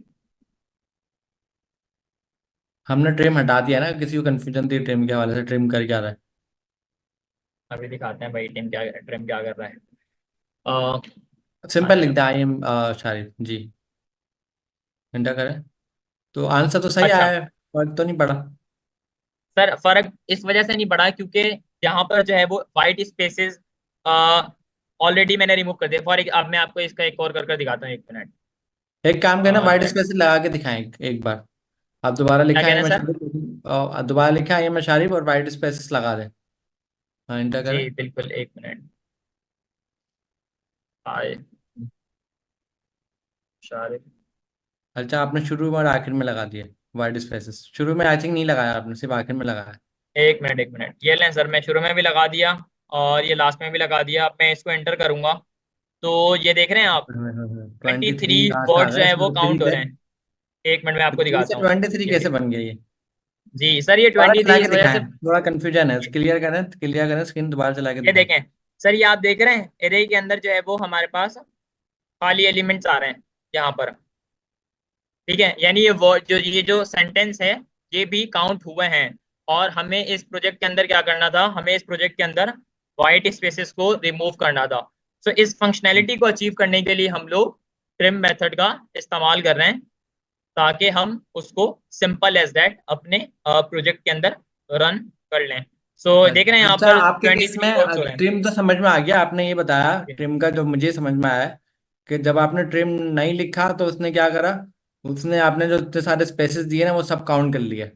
[SPEAKER 2] हमने ट्रिम हटा दिया ना, किसी को कंफ्यूजन थी ट्रिम के हवाले से, ट्रिम कर क्या रहा है।
[SPEAKER 1] अभी दिखाते हैं भाई ट्रिम क्या कर रहा है।
[SPEAKER 2] सिंपल
[SPEAKER 1] आई
[SPEAKER 2] लिख
[SPEAKER 1] एम।
[SPEAKER 2] दें आई एम अशारिफ जी। एंटर करें, तो आंसर तो सही
[SPEAKER 1] अच्छा
[SPEAKER 2] आया है, फर्क तो नहीं पड़ा।
[SPEAKER 1] सर, फर्क इस वजह से नहीं पड़ा क्योंकि यहाँ पर जो है वो वाइट स्पेसेस ऑलरेडी मैंने रिमूव कर दिया। अब मैं आपको इसका एक और कर दिखाता हूँ, एक मिनट।
[SPEAKER 2] एक काम करना, वाइट
[SPEAKER 1] लेट,
[SPEAKER 2] स्पेस लगा के दिखाएं एक बार। आप दोबारा
[SPEAKER 1] क्या
[SPEAKER 2] लिखा
[SPEAKER 1] कह
[SPEAKER 2] आई
[SPEAKER 1] रहे
[SPEAKER 2] एम
[SPEAKER 1] हैं सर?
[SPEAKER 2] अशारिफ, दोबारा लिखा आई एम अशारिफ और वाइट स्पेस लगा दें। हाँ, एंटर
[SPEAKER 1] जी
[SPEAKER 2] करें।
[SPEAKER 1] बिल्कुल, एक मिनट। आए शारिक।
[SPEAKER 2] अच्छा, आपने शुरू में और आखिर में लगा दिए वाइट स्पेसेस, शुरू में आई थिंक नहीं लगाया आपने, सिर्फ आखिर में लगाया।
[SPEAKER 1] एक मिनट एक मिनट, ये लें सर, मैं शुरू में भी लगा दिया और ये लास्ट में भी लगा दिया। अब मैं इसको एंटर करूंगा तो ये देख रहे हैं आप,
[SPEAKER 2] 23
[SPEAKER 1] 23
[SPEAKER 2] यहाँ से आ
[SPEAKER 1] वर्ड जो
[SPEAKER 2] गए,
[SPEAKER 1] है वो
[SPEAKER 2] इसमें थ्री
[SPEAKER 1] काउंट हो
[SPEAKER 2] थे।
[SPEAKER 1] रहे हैं। एक मिनट में आपको
[SPEAKER 2] थ्री
[SPEAKER 1] दिखाता
[SPEAKER 2] से
[SPEAKER 1] हूँ।
[SPEAKER 2] 23
[SPEAKER 1] ये
[SPEAKER 2] कैसे
[SPEAKER 1] देखिए।
[SPEAKER 2] बन गया ये?
[SPEAKER 1] जी सर, ये
[SPEAKER 2] दोबारा चला
[SPEAKER 1] 23
[SPEAKER 2] के
[SPEAKER 1] इस वजह से।
[SPEAKER 2] दिखाएं, थोड़ा कंफ्यूजन है, क्लियर करें स्क्रीन, दोबारा चला के
[SPEAKER 1] ये
[SPEAKER 2] दिखाएं।
[SPEAKER 1] देखें सर, ये आप देख रहे हैं एरे के अंदर जो है वो हमारे पास खाली एलिमेंट्स आ रहे हैं यहाँ पर। ठीक है, यानी ये वर्ड जो, ये जो सेंटेंस है, ये भी काउंट हुए हैं। और हमें इस प्रोजेक्ट के अंदर क्या करना था? हमें इस प्रोजेक्ट के अंदर वाइट स्पेसेस को रिमूव करना था। सो इस फंक्शनैलिटी को अचीव करने के लिए हम लोग ट्रिम मेथड का इस्तेमाल कर रहे हैं, ताकि हम उसको सिंपल एज दैट अपने प्रोजेक्ट के अंदर रन कर लें। सो देख रहे हैं यहाँ
[SPEAKER 2] अच्छा,
[SPEAKER 1] पर
[SPEAKER 2] आपके केस
[SPEAKER 1] 23 वर्ड्स हो
[SPEAKER 2] में
[SPEAKER 1] रहे हैं।
[SPEAKER 2] ट्रिम तो समझ में आ गया, आपने ये बताया
[SPEAKER 1] ठीक
[SPEAKER 2] ट्रिम का, जो मुझे समझ में आया है कि जब आपने ट्रिम नहीं लिखा तो उसने क्या करा, उसने आपने जो इतने सारे स्पेसेस दिए ना वो सब काउंट कर लिए,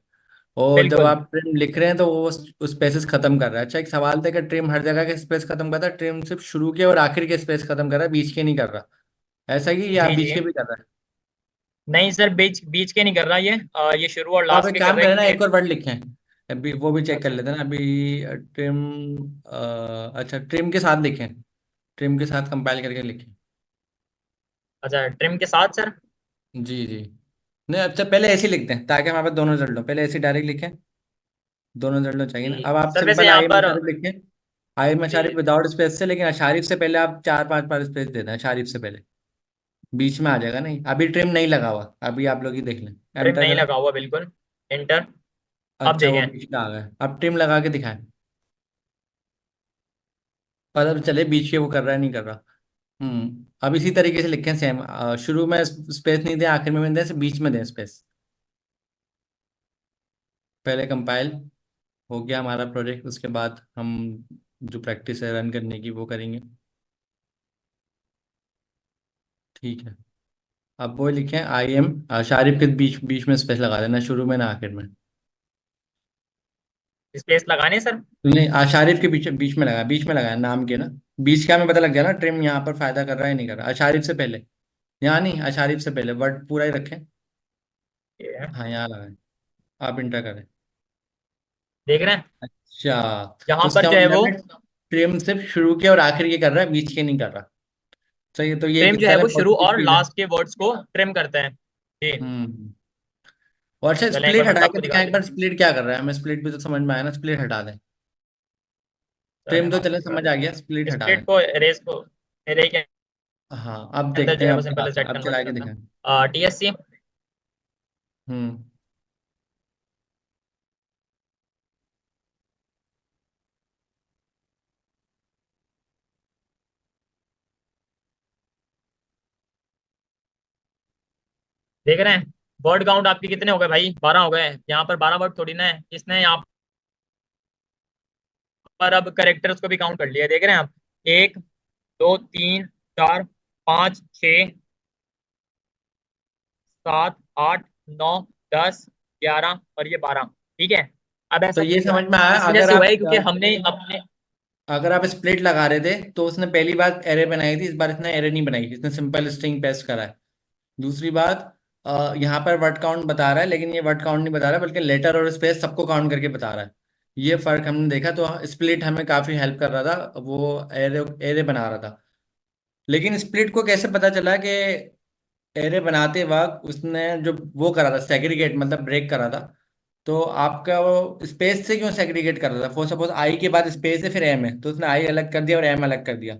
[SPEAKER 2] और जब
[SPEAKER 1] बिल्कुल।
[SPEAKER 2] आप ट्रिम लिख रहे हैं तो वो उस स्पेसेस खत्म कर रहा है। अच्छा, एक सवाल था कि ट्रिम हर जगह के स्पेस खत्म करता है, ट्रिम सिर्फ शुरू के और आखिर के स्पेस खत्म कर रहा है, बीच के नहीं कर रहा, ऐसा ही, या
[SPEAKER 1] जी
[SPEAKER 2] बीच
[SPEAKER 1] जी,
[SPEAKER 2] के भी कर रहा है?
[SPEAKER 1] नहीं सर, बीच बीच के नहीं कर रहा ये। ये शुरू और
[SPEAKER 2] तो आप
[SPEAKER 1] लास्ट
[SPEAKER 2] एक
[SPEAKER 1] के कर
[SPEAKER 2] काम
[SPEAKER 1] रहा है
[SPEAKER 2] करें ना,
[SPEAKER 1] क्योंकि।
[SPEAKER 2] एक और वर्ड लिखें, अभी वो भी चेक कर
[SPEAKER 1] अच्छा
[SPEAKER 2] लेते हैं ना अभी। ट्रिम, अच्छा ट्रिम के साथ लिखें, ट्रिम के साथ कंपाइल करके लिखें।
[SPEAKER 1] अच्छा, ट्रिम के साथ सर।
[SPEAKER 2] जी जी। नहीं, अच्छा पहले ऐसे ही लिखते हैं ताकि हमारे पास दोनों रिजल्ट हो, पहले ऐसे डायरेक्ट लिखें, दोनों रिजल्ट चाहिए ना।
[SPEAKER 1] जी
[SPEAKER 2] अब आप
[SPEAKER 1] सर, वैसे
[SPEAKER 2] सिंपल
[SPEAKER 1] यहाँ
[SPEAKER 2] आई
[SPEAKER 1] पर।
[SPEAKER 2] मशारिफ लिखें, आई मशारिफ
[SPEAKER 1] जी,
[SPEAKER 2] विदाउट स्पेस से, लेकिन अशारिफ से पहले आप 4-5 बार स्पेस देते हैं, अशारिफ से पहले, बीच में आ जाएगा। नहीं, अभी ट्रिम नहीं लगा हुआ, अभी आप लोग ही देख लें।
[SPEAKER 1] ट्रिम
[SPEAKER 2] एंटर
[SPEAKER 1] नहीं
[SPEAKER 2] करें।
[SPEAKER 1] लगा हुआ, बिल्कुल। एंटर। अब
[SPEAKER 2] अच्छा, वो
[SPEAKER 1] देखें।
[SPEAKER 2] बीच का आ गया, अब ट्रिम लगा के दिखाएं, पता तो चले बीच के वो कर रहा है नहीं कर रहा। अब इसी तरीके से लिखें सेम, शुरू में स्पेस नहीं दें, आखिर में दें, बीच में दें स्पेस। पहले कंपाइल हो गया हमारा प्रोजेक्ट, उसके बाद हम जो प्रैक्टिस है रन करने की वो करेंगे। ठीक है, अब वो लिखें आई एम, शारिफ के बीच बीच में स्पेस लगा देना, शुरू में ना आखिर में।
[SPEAKER 1] स्पेस लगाने सर?
[SPEAKER 2] नहीं, आशारिफ के बीच बीच में लगा, बीच में लगाया नाम के ना। बीच का हमें पता लग गया ना ट्रिम यहाँ पर फायदा कर रहा है नहीं कर रहा, आशारिफ से पहले। यहाँ नहीं, आशारिफ से पहले वर्ड पूरा ही रखें।
[SPEAKER 1] ये है।
[SPEAKER 2] हाँ, यहाँ लगाए, आप इंटर करें।
[SPEAKER 1] देख रहे हैं
[SPEAKER 2] अच्छा, तो
[SPEAKER 1] यहाँ पर
[SPEAKER 2] इसका
[SPEAKER 1] जो है
[SPEAKER 2] मतलब
[SPEAKER 1] वो
[SPEAKER 2] है ट्रिम सिर्फ शुरू के और आखिर के कर रहा है, बीच के नहीं कर रहा। सही है, तो ये
[SPEAKER 1] ट्रिम जो है
[SPEAKER 2] चले
[SPEAKER 1] वो शुरू
[SPEAKER 2] पॉजिटिव
[SPEAKER 1] और
[SPEAKER 2] फीड है।
[SPEAKER 1] लास्ट के वर्ड्स को ट्रिम करते हैं। जी।
[SPEAKER 2] हम्म। और अच्छा,
[SPEAKER 1] चलें एक बार
[SPEAKER 2] स्प्लिट
[SPEAKER 1] मैं
[SPEAKER 2] हटा के
[SPEAKER 1] आपको दिखा
[SPEAKER 2] दिखाएं एक
[SPEAKER 1] देता
[SPEAKER 2] बार, स्प्लिट क्या कर रहा है, हमें स्प्लिट भी तो समझ में आया ना, स्प्लिट हटा दें।
[SPEAKER 1] हूँ। चलें
[SPEAKER 2] ट्रिम
[SPEAKER 1] मैं
[SPEAKER 2] तो
[SPEAKER 1] आपको
[SPEAKER 2] चले
[SPEAKER 1] दिखा
[SPEAKER 2] समझ आ गया, स्प्लिट
[SPEAKER 1] देता हूँ
[SPEAKER 2] हटा दें।
[SPEAKER 1] स्प्लिट को एरेज को एरे के
[SPEAKER 2] हाँ, अब
[SPEAKER 1] अंदर
[SPEAKER 2] देखते
[SPEAKER 1] जो
[SPEAKER 2] हैं,
[SPEAKER 1] है वो
[SPEAKER 2] अब
[SPEAKER 1] सिंपल
[SPEAKER 2] चलाते
[SPEAKER 1] सेट
[SPEAKER 2] हैं, अब
[SPEAKER 1] कन्वर्ट
[SPEAKER 2] चला के
[SPEAKER 1] करता
[SPEAKER 2] दिखाएं।
[SPEAKER 1] हूँ TSC।
[SPEAKER 2] हम्म।
[SPEAKER 1] देख रहे हैं वर्ड काउंट आपके कितने हो गए भाई? 12 हो गए। यहाँ पर 12 वर्ड थोड़ी ना है, इसने यहाँ पर अब करेक्टर्स को भी काउंट कर लिया। देख रहे हैं आप, 1 2 3 4 5 6 7 8 9 10 11 और ये 12। ठीक है। अब
[SPEAKER 2] तो
[SPEAKER 1] ऐसा
[SPEAKER 2] ये
[SPEAKER 1] क्यों हुआ?
[SPEAKER 2] समझ में आया,
[SPEAKER 1] इस वजह
[SPEAKER 2] अगर
[SPEAKER 1] से हुआ है
[SPEAKER 2] आप
[SPEAKER 1] क्योंकि हमने अपने
[SPEAKER 2] अगर आप स्प्लिट लगा रहे थे तो उसने पहली बार एरे बनाई थी, इस बार इसने एरे नहीं बनाई, इसने सिंपल स्ट्रिंग पेस्ट करा है। दूसरी बात, यहाँ पर वर्ड काउंट बता रहा है, लेकिन ये वर्ड काउंट नहीं बता रहा है, बल्कि लेटर और स्पेस सबको काउंट करके बता रहा है। ये फर्क हमने देखा, तो स्प्लिट हमें काफी हेल्प कर रहा था, वो एरे एरे बना रहा था। लेकिन स्प्लिट को कैसे पता चला कि एरे बनाते वक्त उसने जो वो करा था सेग्रीगेट, मतलब ब्रेक करा था, तो आपका वो स्पेस से क्यों सेग्रीगेट कर रहा था? फॉर सपोज आई के बाद स्पेस है फिर एम है, तो उसने आई अलग कर दिया और एम अलग कर दिया,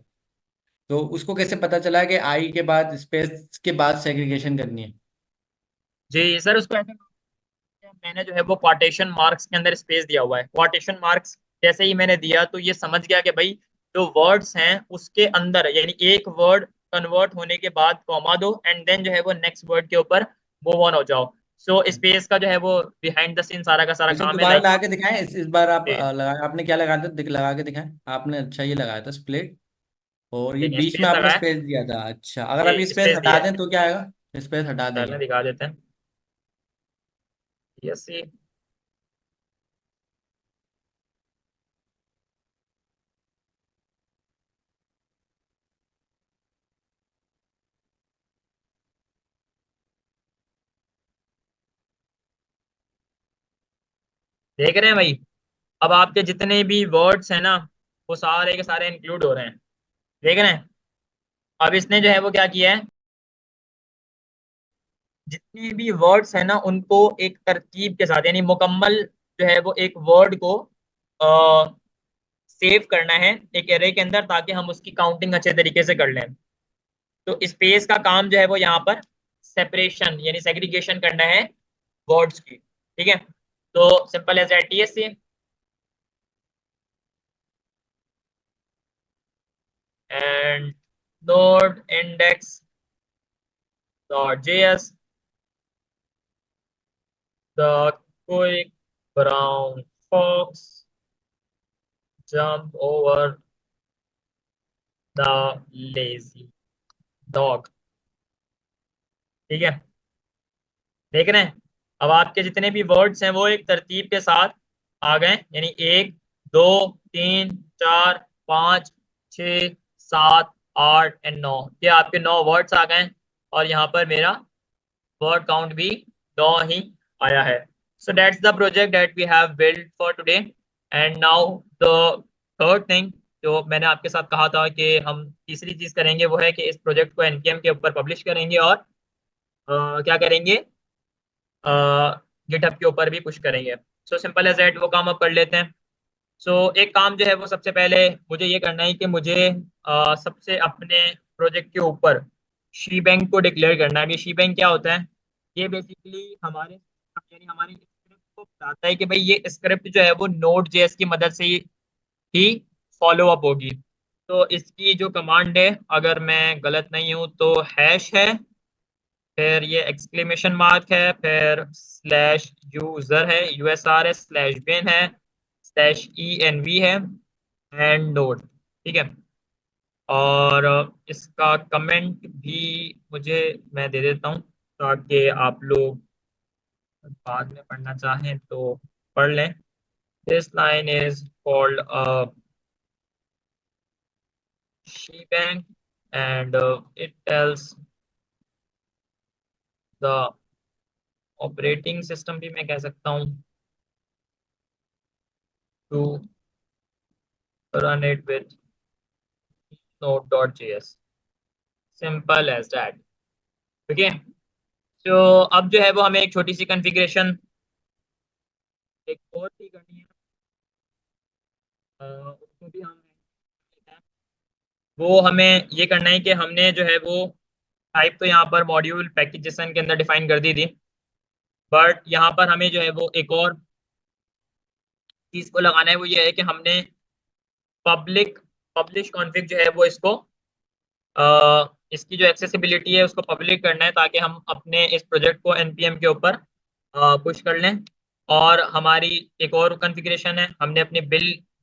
[SPEAKER 2] तो उसको कैसे पता चला कि आई के बाद स्पेस के बाद सेग्रीगेशन करनी है?
[SPEAKER 1] जी सर उसको ऐसे मैंने जो है वो क्वाटेशन मार्क्स के अंदर स्पेस दिया हुआ है। क्वाटेशन मार्क्स जैसे ही मैंने दिया तो ये समझ गया कि भाई जो वर्ड्स हैं उसके अंदर, यानी एक वर्ड कन्वर्ट होने के बाद कॉमा दो एंड देन जो है वो नेक्स्ट वर्ड के ऊपर मूव ऑन हो जाओ। सो स्पेस का जो है वो बिहाइंड द सीन सारा का सारा
[SPEAKER 2] इसे
[SPEAKER 1] काम है,
[SPEAKER 2] दोबारा
[SPEAKER 1] लाइक।
[SPEAKER 2] लगा के दिखाएं, इस बार आप लगा, आपने क्या लगाया था, लगा के दिखाएं। आपने अच्छा ये लगाया था स्प्लिट, और ये
[SPEAKER 1] देखिए
[SPEAKER 2] बीच में
[SPEAKER 1] स्पेस
[SPEAKER 2] आपने
[SPEAKER 1] लगाया,
[SPEAKER 2] स्पेस दिया था। अच्छा, अगर आप ये
[SPEAKER 1] ये
[SPEAKER 2] स्पेस
[SPEAKER 1] स्पेस
[SPEAKER 2] हटा
[SPEAKER 1] दिया है।
[SPEAKER 2] दें तो क्या आएगा? स्पेस हटा दें ये।
[SPEAKER 1] चलें दिखा देते हैं। यस ये देख रहे हैं भाई, अब आपके जितने भी वर्ड्स हैं ना वो सारे के सारे इंक्लूड हो रहे हैं। देख रहे हैं, अब इसने जो है वो क्या किया है, जितने भी वर्ड्स हैं ना उनको एक तरतीब के साथ, यानी मुकम्मल जो है वो एक वर्ड को सेव करना है एक एरे के अंदर, ताकि हम उसकी काउंटिंग अच्छे तरीके से कर लें। तो स्पेस का काम जो है वो यहाँ पर सेपरेशन यानी सेग्रीगेशन करना है वर्ड्स की। ठीक है, तो simple as TSC and node index dot js, the quick brown fox jump over the lazy dog। ठीक है, देख रहे हैं, अब आपके जितने भी वर्ड्स हैं वो एक तरतीब के साथ आ गए, यानी 1 2 3 4 5 6 7 8 एंड 9, ये आपके 9 वर्ड्स आ गए। और यहाँ पर मेरा वर्ड काउंट भी 9 ही आया है। So that's the project that we have build for today. And now the third thing जो मैंने आपके साथ कहा था कि हम तीसरी चीज करेंगे वो है कि इस प्रोजेक्ट को NPM के ऊपर पब्लिश करेंगे और क्या करेंगे, गिटहब के ऊपर भी पुश करेंगे। सो सिंपल एज दैट वो काम अब कर लेते हैं। सो एक काम जो है वो सबसे पहले मुझे ये करना है कि मुझे सबसे अपने प्रोजेक्ट के ऊपर शी बैंक को डिक्लेयर करना है। अभी शी बैंक क्या होता है? ये बेसिकली हमारे यानी हमारी आपको बताता है कि भाई ये स्क्रिप्ट जो है वो नोड जेएस की मदद से ही फॉलो अप होगी। तो इसकी जो कमांड है, अगर मैं गलत नहीं हूं तो हैश है, फिर ये एक्सक्लेमेशन मार्क है, फिर स्लैश यूजर है, यूएसआर है, स्लैश बिन है, स्लैश ईएनवी है, एंड नोड। ठीक है। और इसका कमेंट भी मुझे मैं दे देता हूँ ताकि आप लोग बाद में पढ़ना चाहें तो पढ़ लें। This line is called shebang and it tells the operating system भी मैं कह सकता हूँ to run it with node.js, simple as that. Okay. तो अब जो है वो हमें एक छोटी सी कॉन्फ़िगरेशन एक और भी करनी है। उसको भी हम वो हमें ये करना है कि हमने जो है वो टाइप तो यहाँ पर मॉड्यूल पैकेजेसन के अंदर डिफाइन कर दी थी, बट यहाँ पर हमें जो है वो एक और चीज को लगाना है। वो ये है कि हमने पब्लिक पब्लिश कॉन्फ़िग जो है वो इसकी जो एक्सेसिबिलिटी है उसको पब्लिक करना है ताकि हम अपने इस प्रोजेक्ट को एनपीएम के ऊपर पुश कर लें। और हमारी एक और कॉन्फ़िगरेशन है, हमने अपनी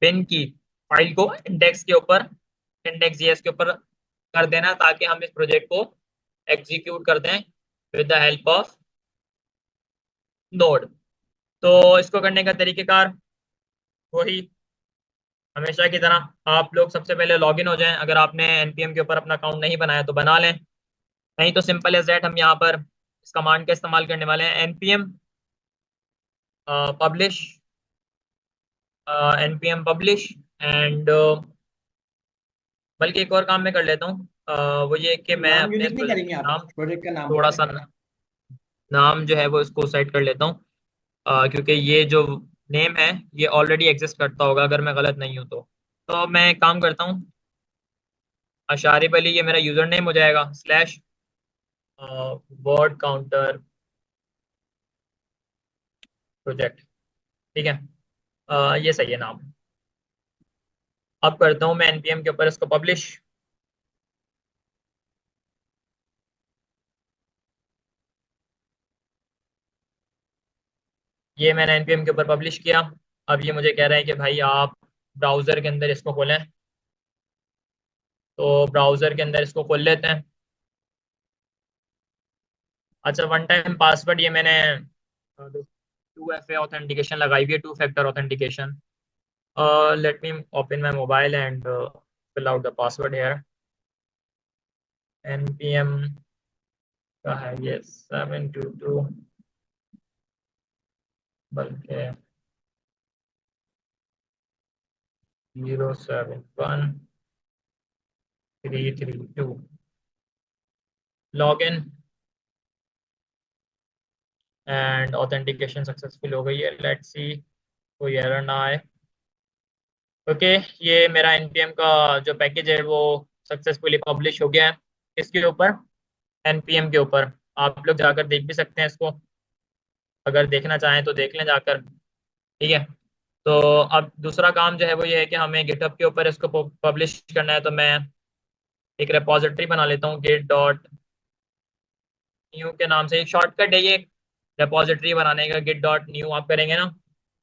[SPEAKER 1] बिन की फाइल को इंडेक्स के ऊपर इंडेक्स जेएस के ऊपर कर देना ताकि हम इस प्रोजेक्ट को एग्जीक्यूट कर दें with the help of node. तो इसको करने का तरीकेकार वही हमेशा की तरह, आप लोग सबसे पहले लॉगिन हो जाएं। अगर आपने एनपीएम के ऊपर अपना अकाउंट नहीं बनाया तो बना लें, नहीं तो सिंपल एज दैट हम यहाँ पर इस कमांड का इस्तेमाल करने वाले हैं, npm publish npm publish and बल्कि एक और काम मैं कर लेता हूँ। वो ये कि मैं
[SPEAKER 4] नाम
[SPEAKER 1] अपने
[SPEAKER 4] यूनिक नहीं करेंगे आप,
[SPEAKER 1] नाम
[SPEAKER 4] प्रोजेक्ट का नाम?
[SPEAKER 1] थोड़ा सा नाम जो है वो इसको सेट कर लेता हूँ, क्योंकि ये जो नेम है ये ऑलरेडी एग्जिस्ट करता होगा अगर मैं गलत नहीं हूँ तो मैं एक काम करता हूँ, अशारिब अली ये मेरा यूजर नेम हो जाएगा, स्लैश वर्ड काउंटर प्रोजेक्ट। ठीक है। ये सही है नाम। अब करता हूँ मैं एनपीएम के ऊपर इसको पब्लिश। ये मैंने एनपीएम के ऊपर पब्लिश किया। अब ये मुझे कह रहा है कि भाई आप ब्राउजर के अंदर इसको खोलें, तो ब्राउजर के अंदर इसको खोल लेते हैं। अच्छा, वन टाइम पासवर्ड ये मैंने 2FA ऑथेंटिकेशन लगाई हुई है, two factor authentication. Let me open my mobile and fill out the password here. npm का है ये 722 बल्कि 071 332 लॉगिन एंड ऑथेंटिकेशन सक्सेसफुल हो गई है। लेट्स सी कोई एरर ना आए। ओके। ये मेरा npm का जो पैकेज है वो सक्सेसफुली पब्लिश हो गया है। इसके ऊपर npm के ऊपर आप लोग जाकर देख भी सकते हैं इसको, अगर देखना चाहें तो देख लें जाकर। ठीक है। तो अब दूसरा काम जो है वो ये है कि हमें गिटहब के ऊपर इसको पब्लिश करना है। तो मैं एक रेपॉजिटरी बना लेता हूँ, गेट डॉट न्यू के नाम से। एक शॉर्टकट है ये रेपॉजिटरी बनाने का, गिट डॉट न्यू आप करेंगे ना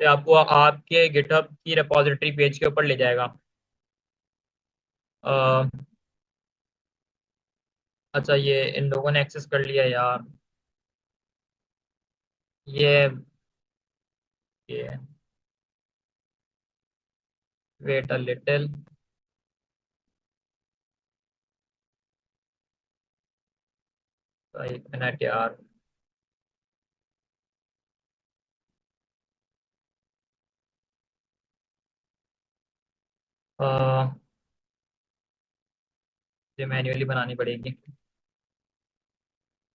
[SPEAKER 1] तो आपको आपके गिटहब की रेपॉजिटरी पेज के ऊपर ले जाएगा। अ, अच्छा, ये इन लोगों ने एक्सेस कर लिया यार। ये वेट अ लिटिल। एक मिनट यार। अ, ये मैन्युअली बनानी पड़ेगी।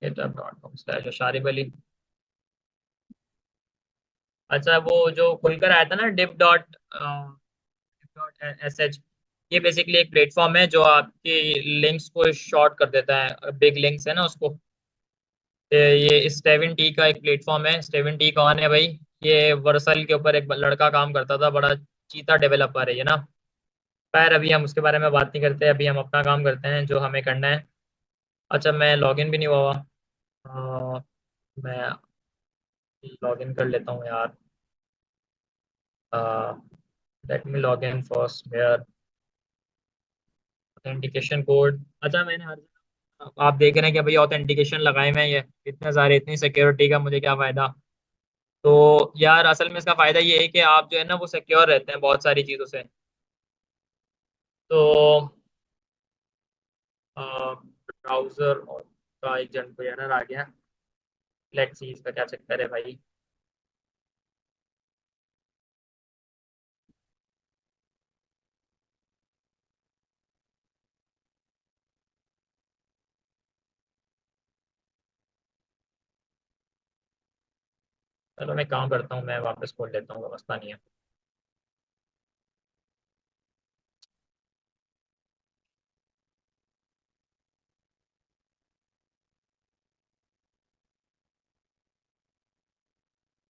[SPEAKER 1] github.com/शारिब अली। अच्छा, वो जो खुलकर आया था ना div.sh, ये बेसिकली एक प्लेटफॉर्म है जो आपकी लिंक्स को शॉर्ट कर देता है, बिग लिंक्स है ना उसको ये स्टेवन टी का एक प्लेटफॉर्म है। स्टेवन टी कौन है भाई? ये वर्सल के ऊपर एक लड़का काम करता था, बड़ा चीता डेवलपर है ये ना। खैर अभी हम उसके बारे में बात नहीं करते, अभी हम अपना काम करते हैं जो हमें करना है। अच्छा मैं लॉगिन भी नहीं हुआ हुआ। मैं लॉगिन कर लेता हूँ यार। Let me log in first mayor authentication code. अच्छा मैंने हर आप देख रहे हैं कि भाई ऑथेंटिकेशन लगाए हुए हैं, ये इतने सारे, इतनी सिक्योरिटी का मुझे क्या फायदा? तो यार असल में इसका फायदा ये है कि आप जो है ना वो सिक्योर रहते हैं बहुत सारी चीज़ों से। तो ब्राउजर का एक जनरल एरर आ गया। लेट्स सी इसका क्या चक्कर है भाई। चलो मैं काम करता हूँ, मैं वापस खोल लेता हूँ, मसला नहीं है।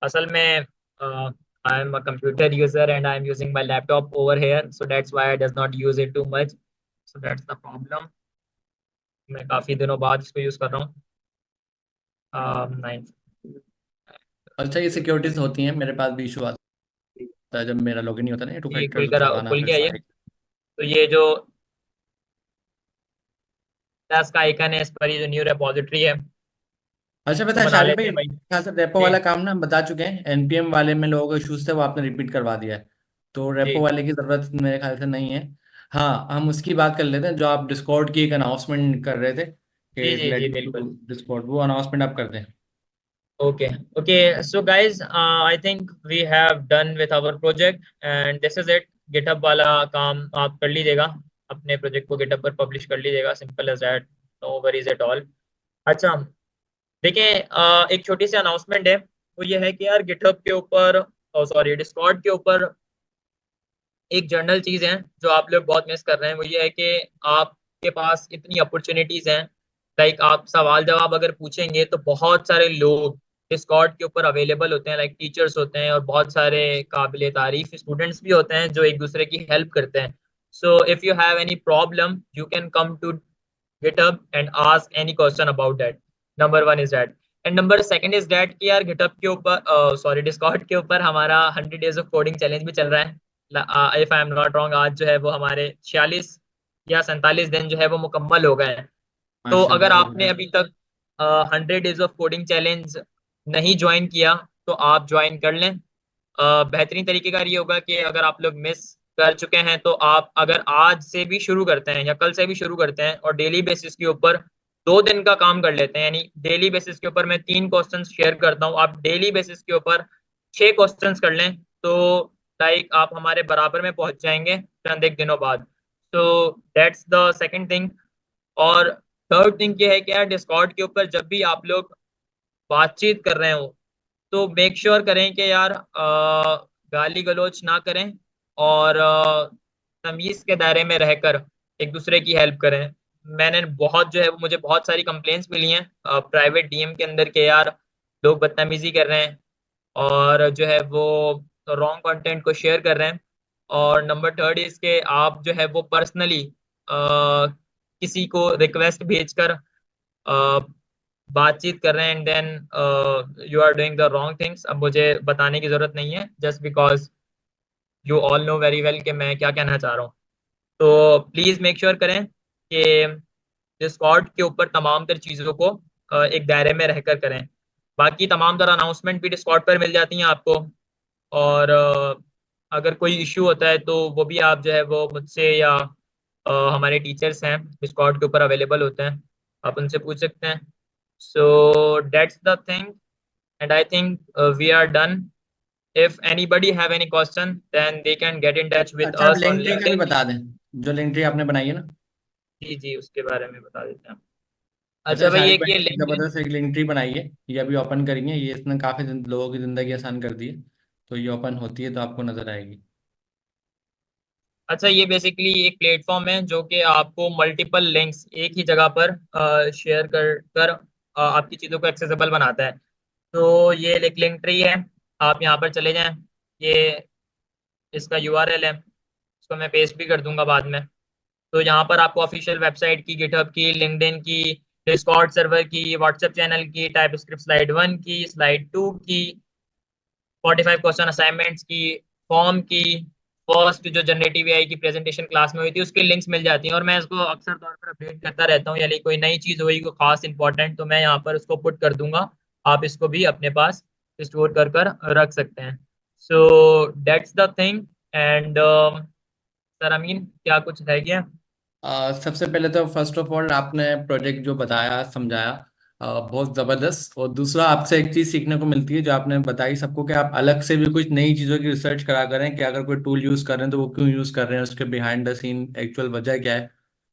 [SPEAKER 1] असल में I am a computer user and I am using my laptop over here, so that's why I does not use it too much. So that's the problem. मैं काफ़ी दिनों बाद इसको यूज़ कर रहा हूँ। 9।
[SPEAKER 2] अच्छा, ये सिक्योरिटीज होती हैं, मेरे पास भी इशू आता है जब मेरा लॉगिन नहीं होता ना, टू
[SPEAKER 1] ये
[SPEAKER 2] फैक्टर लगाना
[SPEAKER 1] खुल
[SPEAKER 2] फिर
[SPEAKER 1] गया ये।
[SPEAKER 2] सारे।
[SPEAKER 1] तो ये जो प्लस का आइकन है, इस पर ये जो न्यू रिपॉजिटरी है
[SPEAKER 2] अच्छा
[SPEAKER 1] इसको
[SPEAKER 2] पता है
[SPEAKER 1] बना
[SPEAKER 2] शारिक
[SPEAKER 1] लेते
[SPEAKER 2] भाई,
[SPEAKER 1] हैं भाई।
[SPEAKER 2] ख्याल से रेपो
[SPEAKER 1] जी
[SPEAKER 2] वाला काम ना हम बता चुके हैं, एनपीएम वाले में लोगों को इशूज थे वो आपने रिपीट करवा दिया है, तो रेपो
[SPEAKER 1] जी
[SPEAKER 2] वाले की जरूरत मेरे ख्याल से नहीं है। हाँ, हम उसकी बात कर लेते हैं जो आप डिस्कॉर्ड की एक अनाउंसमेंट कर रहे थे
[SPEAKER 1] जी
[SPEAKER 2] कि
[SPEAKER 1] जी जी
[SPEAKER 2] रिलेटिव
[SPEAKER 1] बिल्कुल।
[SPEAKER 2] टू डिस्कॉर्ड, वो अनाउंसमेंट आप कर दें।
[SPEAKER 1] Okay, okay. So guys, I think we have done with our project and this is it. GitHub वाला काम आप कर लीजिएगा, अपने प्रोजेक्ट को GitHub पर पब्लिश कर लीजिएगा, simple as that, no worries at all. अच्छा देखिए, एक छोटी सी अनाउंसमेंट है, वो ये है कि यार GitHub के ऊपर, सॉरी डिस्कॉर्ड के ऊपर एक जनरल चीज है जो आप लोग बहुत मिस कर रहे हैं, वो ये है कि आपके पास इतनी अपॉर्चुनिटीज हैं। लाइक आप सवाल जवाब अगर पूछेंगे तो बहुत सारे लोग डिस्कॉर्ड के ऊपर अवेलेबल होते हैं, लाइक टीचर्स होते हैं और बहुत सारे काबिल तारीफ स्टूडेंट्स भी होते हैं जो एक दूसरे की हेल्प करते हैं। So if you have any problem you can come to GitHub and ask any question about that. Number one is that. And number second is that कि यार GitHub के ऊपर, सॉरी डिस्कॉर्ड के ऊपर हमारा 100 डेज ऑफ कोडिंग चैलेंज भी चल रहा है। If I am not wrong, आज जो है वो हमारे 46 या 47 दिन जो है वो मुकम्मल हो गए हैं। तो अगर
[SPEAKER 2] माशाल्लाह
[SPEAKER 1] आपने
[SPEAKER 2] जबरदस्त।
[SPEAKER 1] अभी तक 100 डेज ऑफ कोडिंग चैलेंज नहीं ज्वाइन किया तो आप ज्वाइन कर लें। बेहतरीन तरीके का ये होगा कि अगर आप लोग मिस कर चुके हैं तो आप अगर आज से भी शुरू करते हैं या कल से भी शुरू करते हैं और डेली बेसिस के ऊपर 2 दिन का काम कर लेते हैं, यानी डेली बेसिस के ऊपर मैं 3 क्वेश्चंस शेयर करता हूँ, आप डेली बेसिस के ऊपर 6 क्वेश्चंस कर लें, तो लाइक आप हमारे बराबर में पहुंच जाएंगे चंद एक दिनों बाद। तो दैट्स द सेकंड थिंग। और थर्ड थिंग ये है कि यार डिस्कॉर्ड के ऊपर जब भी आप लोग बातचीत कर रहे हो तो मेक श्योर करें कि यार गाली गलौज ना करें और तमीज के दायरे में रहकर एक दूसरे की हेल्प करें। मैंने बहुत जो है वो मुझे बहुत सारी कंप्लेंट्स मिली हैं प्राइवेट डीएम के अंदर के यार लोग बदतमीजी कर रहे हैं और जो है वो रॉन्ग कंटेंट को शेयर कर रहे हैं। और नंबर थर्ड इसके आप जो है वो पर्सनली किसी को रिक्वेस्ट भेजकर बातचीत कर रहे हैं and then you are doing the wrong things. अब मुझे बताने की जरूरत नहीं है, just because you all know very well कि मैं क्या कहना चाह रहा हूँ। तो प्लीज मेक श्योर करें कि डिस्कॉर्ड के ऊपर तमाम तर चीज़ों को एक दायरे में रहकर करें। बाकी तमाम तर अनाउंसमेंट भी डिस्कॉर्ड पर मिल जाती हैं आपको। और अगर कोई इश्यू होता है तो वो भी आप जो है वो मुझसे या हमारे टीचर्स हैं डिस्कॉर्ड के ऊपर अवेलेबल होते हैं, आप उनसे पूछ सकते हैं। So that's the thing and I think we are done. If anybody have any question, then they can get in touch with
[SPEAKER 2] अच्छा, आप
[SPEAKER 1] us on
[SPEAKER 2] लिंक ट्री का भी
[SPEAKER 1] LinkedIn.
[SPEAKER 2] बता दें, जो लिंक ट्री आपने बनाई है ना।
[SPEAKER 1] जी जी उसके बारे में बता देते हैं।
[SPEAKER 2] अच्छा
[SPEAKER 1] अच्छा भाई
[SPEAKER 2] शारिक
[SPEAKER 1] एक
[SPEAKER 2] भाई
[SPEAKER 1] ये
[SPEAKER 2] ने
[SPEAKER 1] लिंक है।
[SPEAKER 2] जबरदस्त एक लिंक ट्री बनाई है, ये अभी ओपन करेंगे, ये इसने काफी लोगों की जिंदगी आसान कर दी है, तो ये ओपन होती है तो आपको नजर आएगी।
[SPEAKER 1] अच्छा ये बेसिकली एक प्लेटफॉर्म है जो कि आपको मल्टीपल लिंक्स एक ही जगह पर शेयर कर कर आपकी चीज़ों को एक्सेसिबल बनाता है। तो ये एक लिंक ट्री है, आप यहाँ पर चले जाएं। ये इसका यूआरएल है, इसको मैं पेस्ट भी कर दूंगा बाद में। तो यहाँ पर आपको ऑफिशियल वेबसाइट की, गिटहब की, लिंक्डइन की, डिस्कॉर्ड सर्वर की, व्हाट्सएप चैनल की, टाइपस्क्रिप्ट स्लाइड 1 की, स्लाइड 2 की, 45 क्वेश्चन असाइनमेंट्स की, फॉर्म की, फर्स्ट जो जनरेटिव एआई की प्रेजेंटेशन क्लास में हुई थी उसकी लिंक्स मिल जाती हैं। और मैं इसको अक्सर तौर पर अपडेट करता रहता हूँ, यानी कोई नई चीज़ हुई, कोई खास इंपॉर्टेंट, तो मैं यहाँ पर उसको पुट कर दूंगा। आप इसको भी अपने पास स्टोर कर कर रख सकते हैं। So that's the thing. And sir Amin, क्या कुछ रह गया?
[SPEAKER 2] सबसे पहले तो फर्स्ट ऑफ ऑल आपने प्रोजेक्ट जो बताया समझाया बहुत ज़बरदस्त। और दूसरा, आपसे एक चीज़ सीखने को मिलती है जो आपने बताई सबको, कि आप अलग से भी कुछ नई चीज़ों की रिसर्च करा करें कि अगर कोई टूल यूज़ कर रहे हैं तो वो क्यों यूज़ कर रहे हैं, उसके बिहाइंड द सीन एक्चुअल वजह क्या है।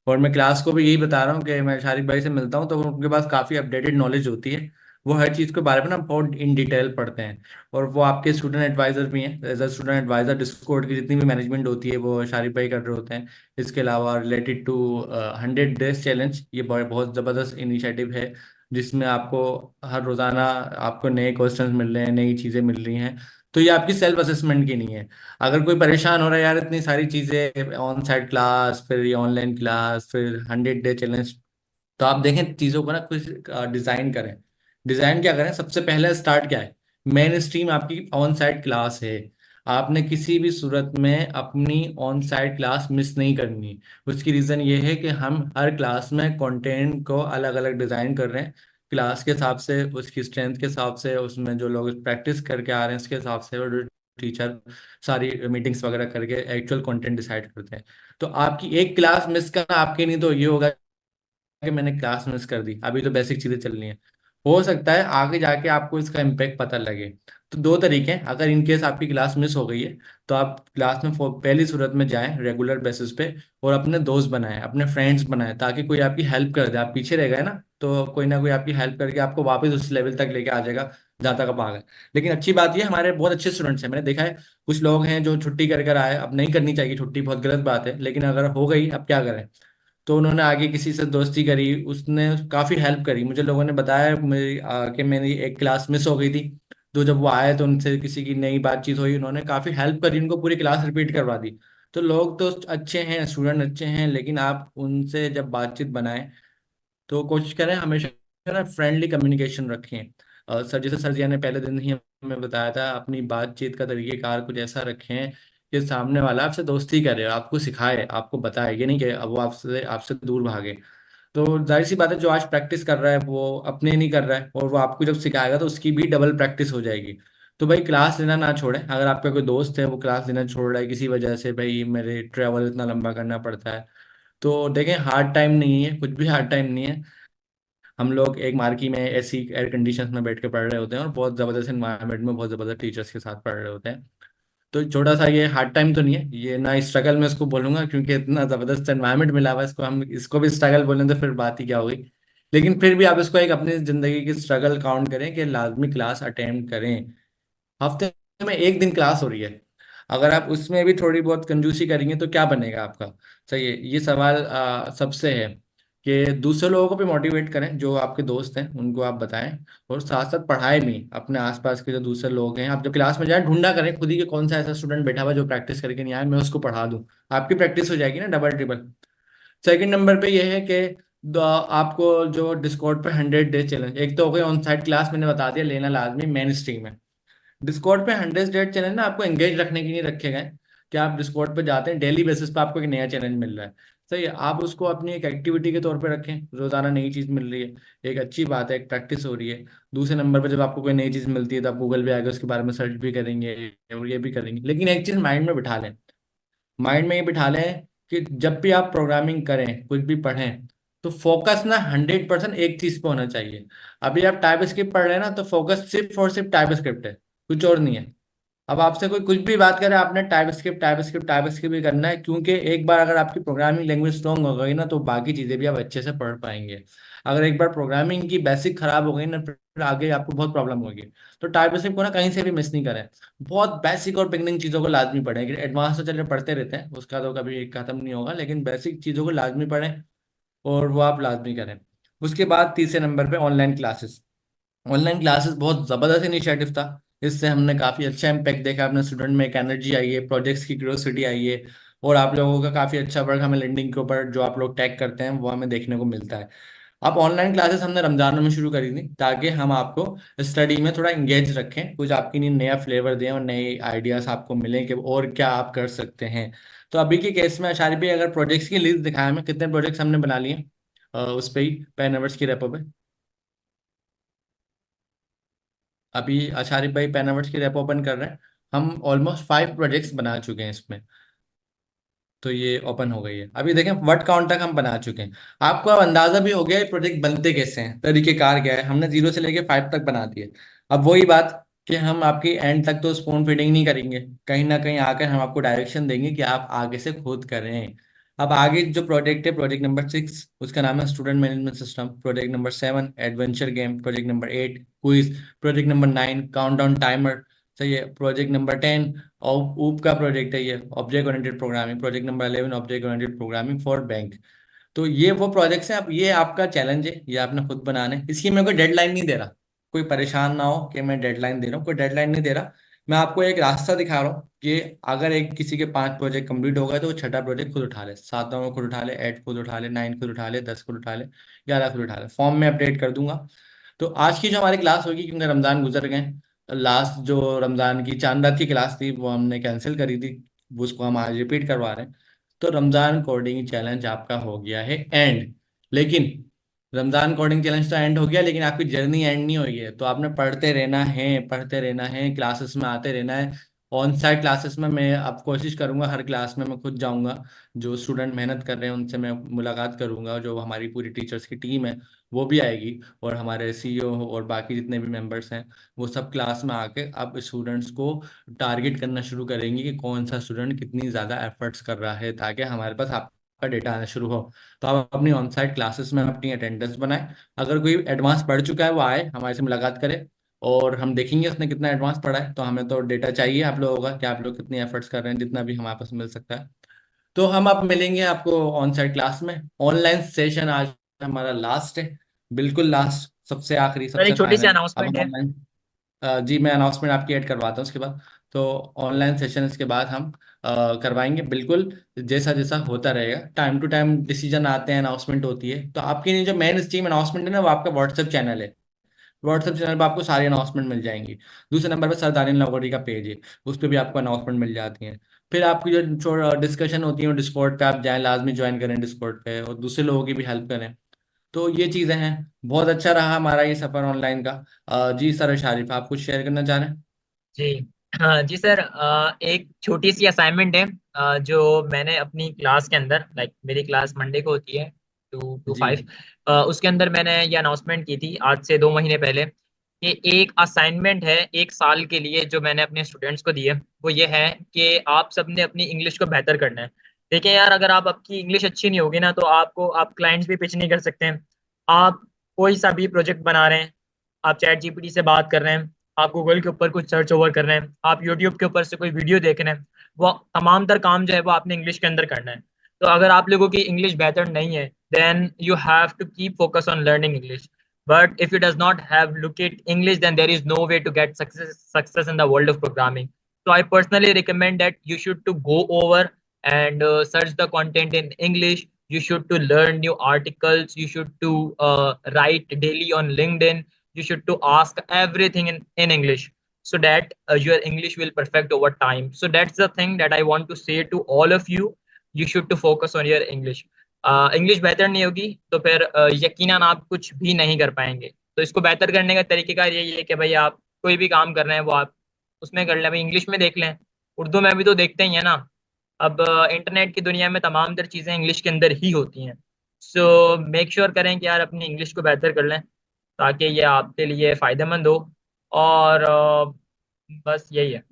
[SPEAKER 2] और मैं क्लास को भी यही बता रहा हूँ कि मैं शारिक भाई से मिलता हूँ तो उनके पास काफ़ी अपडेटेड नॉलेज होती है। वो हर चीज़ के बारे में ना बहुत इन डिटेल पढ़ते हैं। और वो आपके स्टूडेंट एडवाइजर भी हैं। As a student advisor Discord की जितनी भी मैनेजमेंट होती है वो शारिक भाई कर रहे होते हैं। इसके अलावा रिलेटेड टू 100 डेज चैलेंज, ये बहुत बहुत ज़बरदस्त इनिशिएटिव है जिसमें आपको हर रोज़ाना आपको नए क्वेश्चंस मिल रहे हैं, नई चीज़ें मिल रही हैं। तो ये आपकी सेल्फ असेसमेंट की नहीं है। अगर कोई परेशान हो रहा है यार इतनी सारी चीज़ें, ऑन साइट क्लास, फिर ये ऑनलाइन क्लास, फिर 100 डे चैलेंज, तो आप देखें चीज़ों को ना कुछ डिज़ाइन करें। डिज़ाइन क्या करें, सबसे पहले स्टार्ट क्या है, मेन स्ट्रीम आपकी ऑन साइट क्लास है। आपने किसी भी सूरत में अपनी ऑन साइट क्लास मिस नहीं करनी। उसकी रीज़न ये है कि हम हर क्लास में कंटेंट को अलग अलग डिज़ाइन कर रहे हैं, क्लास के हिसाब से, उसकी स्ट्रेंथ के हिसाब से, उसमें जो लोग प्रैक्टिस करके आ रहे हैं उसके हिसाब से, और टीचर सारी मीटिंग्स वगैरह करके एक्चुअल कंटेंट डिसाइड करते हैं। तो आपकी एक क्लास मिस करना आपके नहीं तो ये होगा कि मैंने क्लास मिस कर दी, अभी तो बेसिक चीजें चल रही हैं। हो सकता है आगे जाके आपको इसका इम्पैक्ट पता लगे। तो दो तरीके हैं, अगर इन केस आपकी क्लास मिस हो गई है तो आप क्लास में पहली सूरत में जाएं रेगुलर बेसिस पे, और अपने दोस्त बनाएं, अपने फ्रेंड्स बनाएं, ताकि कोई आपकी हेल्प कर दे। आप पीछे रह गए ना, तो कोई ना कोई आपकी हेल्प करके आपको वापस उस लेवल तक लेके आ जाएगा जहाँ तक आप आ गए। लेकिन अच्छी बात ये, हमारे बहुत अच्छे स्टूडेंट्स हैं, मैंने देखा है कुछ लोग हैं जो छुट्टी कर कर आए। अब नहीं करनी चाहिए छुट्टी, बहुत गलत बात है, लेकिन अगर हो गई अब क्या करें। तो उन्होंने आगे किसी से दोस्ती करी, उसने काफ़ी हेल्प करी। मुझे लोगों ने बताया कि मेरी एक क्लास मिस हो गई थी, तो जब वो आए तो उनसे किसी की नई बातचीत हुई, उन्होंने काफ़ी हेल्प करी, उनको पूरी क्लास रिपीट करवा दी। तो लोग तो अच्छे हैं, स्टूडेंट अच्छे हैं, लेकिन आप उनसे जब बातचीत बनाएं तो कोशिश करें हमेशा ना फ्रेंडली कम्युनिकेशन रखें। सर, जैसे सर जी ने पहले दिन ही हमें बताया था, अपनी बातचीत का तरीकेकार कुछ ऐसा रखें कि सामने वाला आपसे दोस्ती करे, आपको सिखाए, आपको बताए, ये नहीं कि अब वो आपसे आपसे दूर भागे। तो जाहिर सी बात है, जो आज प्रैक्टिस कर रहा है वो अपने नहीं कर रहा है, और वो आपको जब सिखाएगा तो उसकी भी डबल प्रैक्टिस हो जाएगी। तो भाई क्लास लेना ना छोड़ें। अगर आपका कोई दोस्त है वो क्लास लेना छोड़ रहा है किसी वजह से, भाई मेरे ट्रैवल इतना लंबा करना पड़ता है, तो देखें हार्ड टाइम नहीं है, कुछ भी हार्ड टाइम नहीं है। हम लोग एक मार्की में ऐसी एयर कंडीशंस में बैठ के पढ़ रहे होते हैं, और बहुत ज़बरदस्त इन्वायरमेंट में बहुत ज़बरदस्त टीचर्स के साथ पढ़ रहे होते हैं। तो छोटा सा ये हार्ड टाइम तो नहीं है, ये ना स्ट्रगल में इसको बोलूंगा, क्योंकि इतना ज़बरदस्त एनवायरनमेंट मिला हुआ है, इसको हम इसको भी स्ट्रगल बोलें तो फिर बात ही क्या होगी। लेकिन फिर भी आप इसको एक अपनी ज़िंदगी की स्ट्रगल काउंट करें कि लाजमी क्लास अटेम्प्ट करें। हफ्ते में एक दिन क्लास हो रही है, अगर आप उसमें भी थोड़ी बहुत कंजूसी करेंगे तो क्या बनेगा आपका। सही है, ये सवाल सबसे है कि दूसरे लोगों को भी मोटिवेट करें, जो आपके दोस्त हैं उनको आप बताएं, और साथ साथ पढ़ाएं भी। अपने आसपास के जो दूसरे लोग हैं, आप जब क्लास में जाएं ढूंढा करें खुद ही कि कौन सा ऐसा स्टूडेंट बैठा हुआ है जो प्रैक्टिस करके नहीं आया, मैं उसको पढ़ा दूं। आपकी प्रैक्टिस हो जाएगी ना डबल ट्रिपल। सेकंड नंबर पे ये है कि आपको जो डिस्कॉर्ड पे 100 डे चैलेंज, एक तो हो गई ऑन साइट क्लास, मैंने बता दिया लेना लाजमी मेन स्ट्रीम है। डिस्कॉर्ड पे 100 डेट चैलेंज ना आपको एंगेज रखने के लिए रखे गए, कि आप डिस्कॉर्ड पे जाते हैं डेली बेसिस पे, आपको एक नया चैलेंज मिल रहा है। सही है, आप उसको अपनी एक एक्टिविटी के तौर पे रखें, रोजाना नई चीज मिल रही है, एक अच्छी बात है, एक प्रैक्टिस हो रही है। दूसरे नंबर पे जब आपको कोई नई चीज मिलती है तो आप गूगल पे आगे उसके बारे में सर्च भी करेंगे और ये भी करेंगे। लेकिन एक चीज माइंड में बिठा लें, माइंड में ये बिठा लें कि जब भी आप प्रोग्रामिंग करें, कुछ भी पढ़ें, तो फोकस ना 100% एक चीज पे होना चाहिए। अभी आप टाइप स्क्रिप्ट पढ़ रहे हैं ना, तो फोकस सिर्फ और सिर्फ टाइप स्क्रिप्ट है, कुछ और नहीं है। अब आपसे कोई कुछ भी बात करे, आपने टाइप स्क्रिप्ट ही करना है, क्योंकि एक बार अगर आपकी प्रोग्रामिंग लैंग्वेज स्ट्रांग हो गई ना तो बाकी चीजें भी आप अच्छे से पढ़ पाएंगे। अगर एक बार प्रोग्रामिंग की बेसिक खराब हो गई ना, फिर आगे आपको बहुत प्रॉब्लम होगी। तो टाइप स्क्रिप्ट को ना कहीं से भी मिस नहीं करें। बहुत बेसिक और बिगनिंग चीज़ों को लाजमी पढ़ें, एडवांस तो चलिए पढ़ते रहते हैं, उसका तो कभी खत्म नहीं होगा, लेकिन बेसिक चीज़ों को लाजमी पढ़ें और वो आप लाजमी करें। उसके बाद तीसरे नंबर पे ऑनलाइन क्लासेस। ऑनलाइन क्लासेस बहुत ज़बरदस्त इनिशिएटिव था। इससे हमने काफ़ी अच्छा इम्पैक्ट देखा, अपने स्टूडेंट में एक एनर्जी आई है, प्रोजेक्ट्स की क्यूरियोसिटी आई है, और आप लोगों का काफ़ी अच्छा वर्क हमें लैंडिंग के ऊपर जो आप लोग टैग करते हैं वो हमें देखने को मिलता है। अब ऑनलाइन क्लासेस हमने रमजान में शुरू करी थी ताकि हम आपको स्टडी में थोड़ा इंगेज रखें, कुछ आपके लिए नया फ्लेवर दें और नए आइडियाज आपको मिलें कि और क्या आप कर सकते हैं। तो अभी के केस में अशारी भाई अगर प्रोजेक्ट्स की लिस्ट दिखाएं हमें, कितने प्रोजेक्ट्स हमने बना लिए उस पे ही पेन आवर्स की रेपो पे। अभी अशारी भाई पेन आवर्स की रेपो ओपन कर रहे हैं। हम ऑलमोस्ट 5 प्रोजेक्ट्स बना चुके हैं इसमें। तो ये ओपन हो गई है। अभी देखें वर्ड काउंट तक हम बना चुके हैं। आपको अब अंदाजा भी हो गया ये प्रोजेक्ट बनते कैसे हैं, तरीकेकार क्या है। हमने 0 से लेके 5 तक बना दिए। अब वही बात कि हम आपकी एंड तक तो स्पून फीडिंग नहीं करेंगे, कहीं ना कहीं आकर हम आपको डायरेक्शन देंगे कि आप आगे से खुद करें। अब आगे जो प्रोजेक्ट है, प्रोजेक्ट नंबर 6 उसका नाम है student management system, project number 7 adventure game, project number 8 quiz, project number 9 countdown timer, सही है, प्रोजेक्ट नंबर 10 और ऊप का प्रोजेक्ट है ये object oriented programming, project number 11 object oriented programming for bank. तो ये वो प्रोजेक्ट्स हैं। अब ये आपका चैलेंज है, ये आपने खुद बनाना है। इसकी मैं कोई डेडलाइन नहीं दे रहा, कोई परेशान ना हो कि मैं डेडलाइन दे रहा हूँ, कोई डेडलाइन नहीं दे रहा। मैं आपको एक रास्ता दिखा रहा हूँ कि अगर एक किसी के 5 प्रोजेक्ट कंप्लीट हो गए तो वो छठा प्रोजेक्ट खुद उठा ले, सातवां में खुद उठा ले, 8 खुद उठा ले, 9 खुद उठा ले, 10 खुद उठा ले, 11 खुद उठा ले। फॉर्म में अपडेट कर दूंगा। तो आज की जो हमारी क्लास होगी, क्योंकि रमज़ान गुजर गए, लास्ट जो रमज़ान की चांद रात की क्लास थी वो हमने कैंसिल करी थी, वो उसको हम आज रिपीट करवा रहे हैं। तो रमज़ान कोडिंग चैलेंज आपका हो गया है एंड। लेकिन रमज़ान कोडिंग चैलेंज तो एंड हो गया, लेकिन आपकी जर्नी एंड नहीं हुई है। तो आपने पढ़ते रहना है, पढ़ते रहना है, क्लासेस में आते रहना है। ऑन साइट क्लासेस में मैं अब कोशिश करूंगा, हर क्लास में मैं खुद जाऊंगा, जो स्टूडेंट मेहनत कर रहे हैं उनसे मैं मुलाकात करूंगा, जो हमारी पूरी टीचर्स की टीम है वो भी आएगी, और हमारे सीईओ और बाकी जितने भी मेंबर्स हैं वो सब क्लास में आके अब स्टूडेंट्स को टारगेट करना शुरू करेंगे कि कौन सा स्टूडेंट कितनी ज़्यादा एफर्ट्स कर रहा है, ताकि हमारे पास आपका डेटा आना शुरू हो। तो आप अपनी ऑन साइट क्लासेस में अपनी अटेंडेंस बनाएं। अगर कोई एडवांस पढ़ चुका है वो आए हमारे से मुलाकात करे, और हम देखेंगे उसने कितना एडवांस पढ़ा है। तो हमें तो डेटा चाहिए आप लोगों का कि आप लोग कितनी एफर्ट्स कर रहे हैं, जितना भी हमारे पास मिल सकता है। तो हम अब मिलेंगे आपको ऑन साइट क्लास में। ऑनलाइन सेशन आज हमारा लास्ट है, बिल्कुल लास्ट, सबसे आखिरी,
[SPEAKER 1] सर
[SPEAKER 2] सबसे
[SPEAKER 1] एक छोटी सी
[SPEAKER 2] फाइनल। अब
[SPEAKER 1] अनाउंसमेंट
[SPEAKER 2] हम
[SPEAKER 1] है।
[SPEAKER 2] ऑनलाइन, जी मैं अनाउंसमेंट आपकी ऐड करवाता हूँ उसके बाद। तो ऑनलाइन सेशन इसके बाद हम करवाएंगे बिल्कुल, जैसा जैसा होता रहेगा। टाइम टू टाइम डिसीजन आते हैं, अनाउंसमेंट होती है। तो आपके लिए जो मेन स्ट्रीम अनाउंसमेंट है ना, वो आपका व्हाट्सएप चैनल है। व्हाट्सएप चैनल पर आपको सारी अनाउंसमेंट मिल जाएंगी। दूसरे नंबर पर सरदारिन लाहौरी का पेज है, उस पर भी आपको अनाउंसमेंट मिल जाती हैं। फिर आपकी जो डिस्कशन होती है डिस्कॉर्ड पे आप जाएं, लाजमी ज्वाइन करें डिस्कॉर्ड पे, और दूसरे लोगों की भी हेल्प करें। तो ये चीज़ें हैं। बहुत अच्छा रहा हमारा ये सफ़र ऑनलाइन का। जी सर शारिफ, आप कुछ शेयर करना चाह रहे हैं?
[SPEAKER 1] जी हाँ जी सर, एक छोटी सी असाइनमेंट है, जो मैंने अपनी क्लास के अंदर, लाइक मेरी क्लास मंडे को होती है 2 to 5।
[SPEAKER 2] जी
[SPEAKER 1] उसके अंदर मैंने ये अनाउंसमेंट की थी आज से 2 महीने पहले कि एक असाइनमेंट है 1 साल के लिए जो मैंने अपने स्टूडेंट्स को दी है। वो ये है कि आप सबने अपनी इंग्लिश को बेहतर करना है। देखिए यार, अगर आप आपकी इंग्लिश अच्छी नहीं होगी ना तो आपको आप क्लाइंट्स भी पिच नहीं कर सकते हैं। आप कोई सा भी प्रोजेक्ट बना रहे हैं, आप चैट जीपीटी से बात कर रहे हैं, आप गूगल के ऊपर कुछ सर्च ओवर कर रहे हैं, आप यूट्यूब के ऊपर से कोई वीडियो देख रहे हैं, वो तमाम तर काम जो है वो आपने इंग्लिश के अंदर करना है। तो अगर आप लोगों की इंग्लिश बेहतर नहीं है, then you have to keep focus on learning English. But if you does not have look at English, then there is no way to get success in the world of programming. So I personally recommend that you should to go over and search the content in English. You should to learn new articles. You should to write daily on LinkedIn. You should to ask everything in English, so that your English will perfect over time. So that's the thing that I want to say to all of you. You should to focus on your English. English बेहतर नहीं होगी तो फिर यकीनन आप कुछ भी नहीं कर पाएंगे। तो इसको बेहतर करने का तरीका यही है कि भाई आप कोई भी काम कर रहे हैं वो आप उसमें कर लें, भाई इंग्लिश में देख लें। उर्दू में भी तो देखते ही है ना। अब इंटरनेट की दुनिया में तमाम तर चीज़ें इंग्लिश के अंदर ही होती हैं। सो मेक श्योर करें कि यार अपनी इंग्लिश को बेहतर कर लें, ताकि ये आपके लिए फ़ायदेमंद हो। और बस यही है।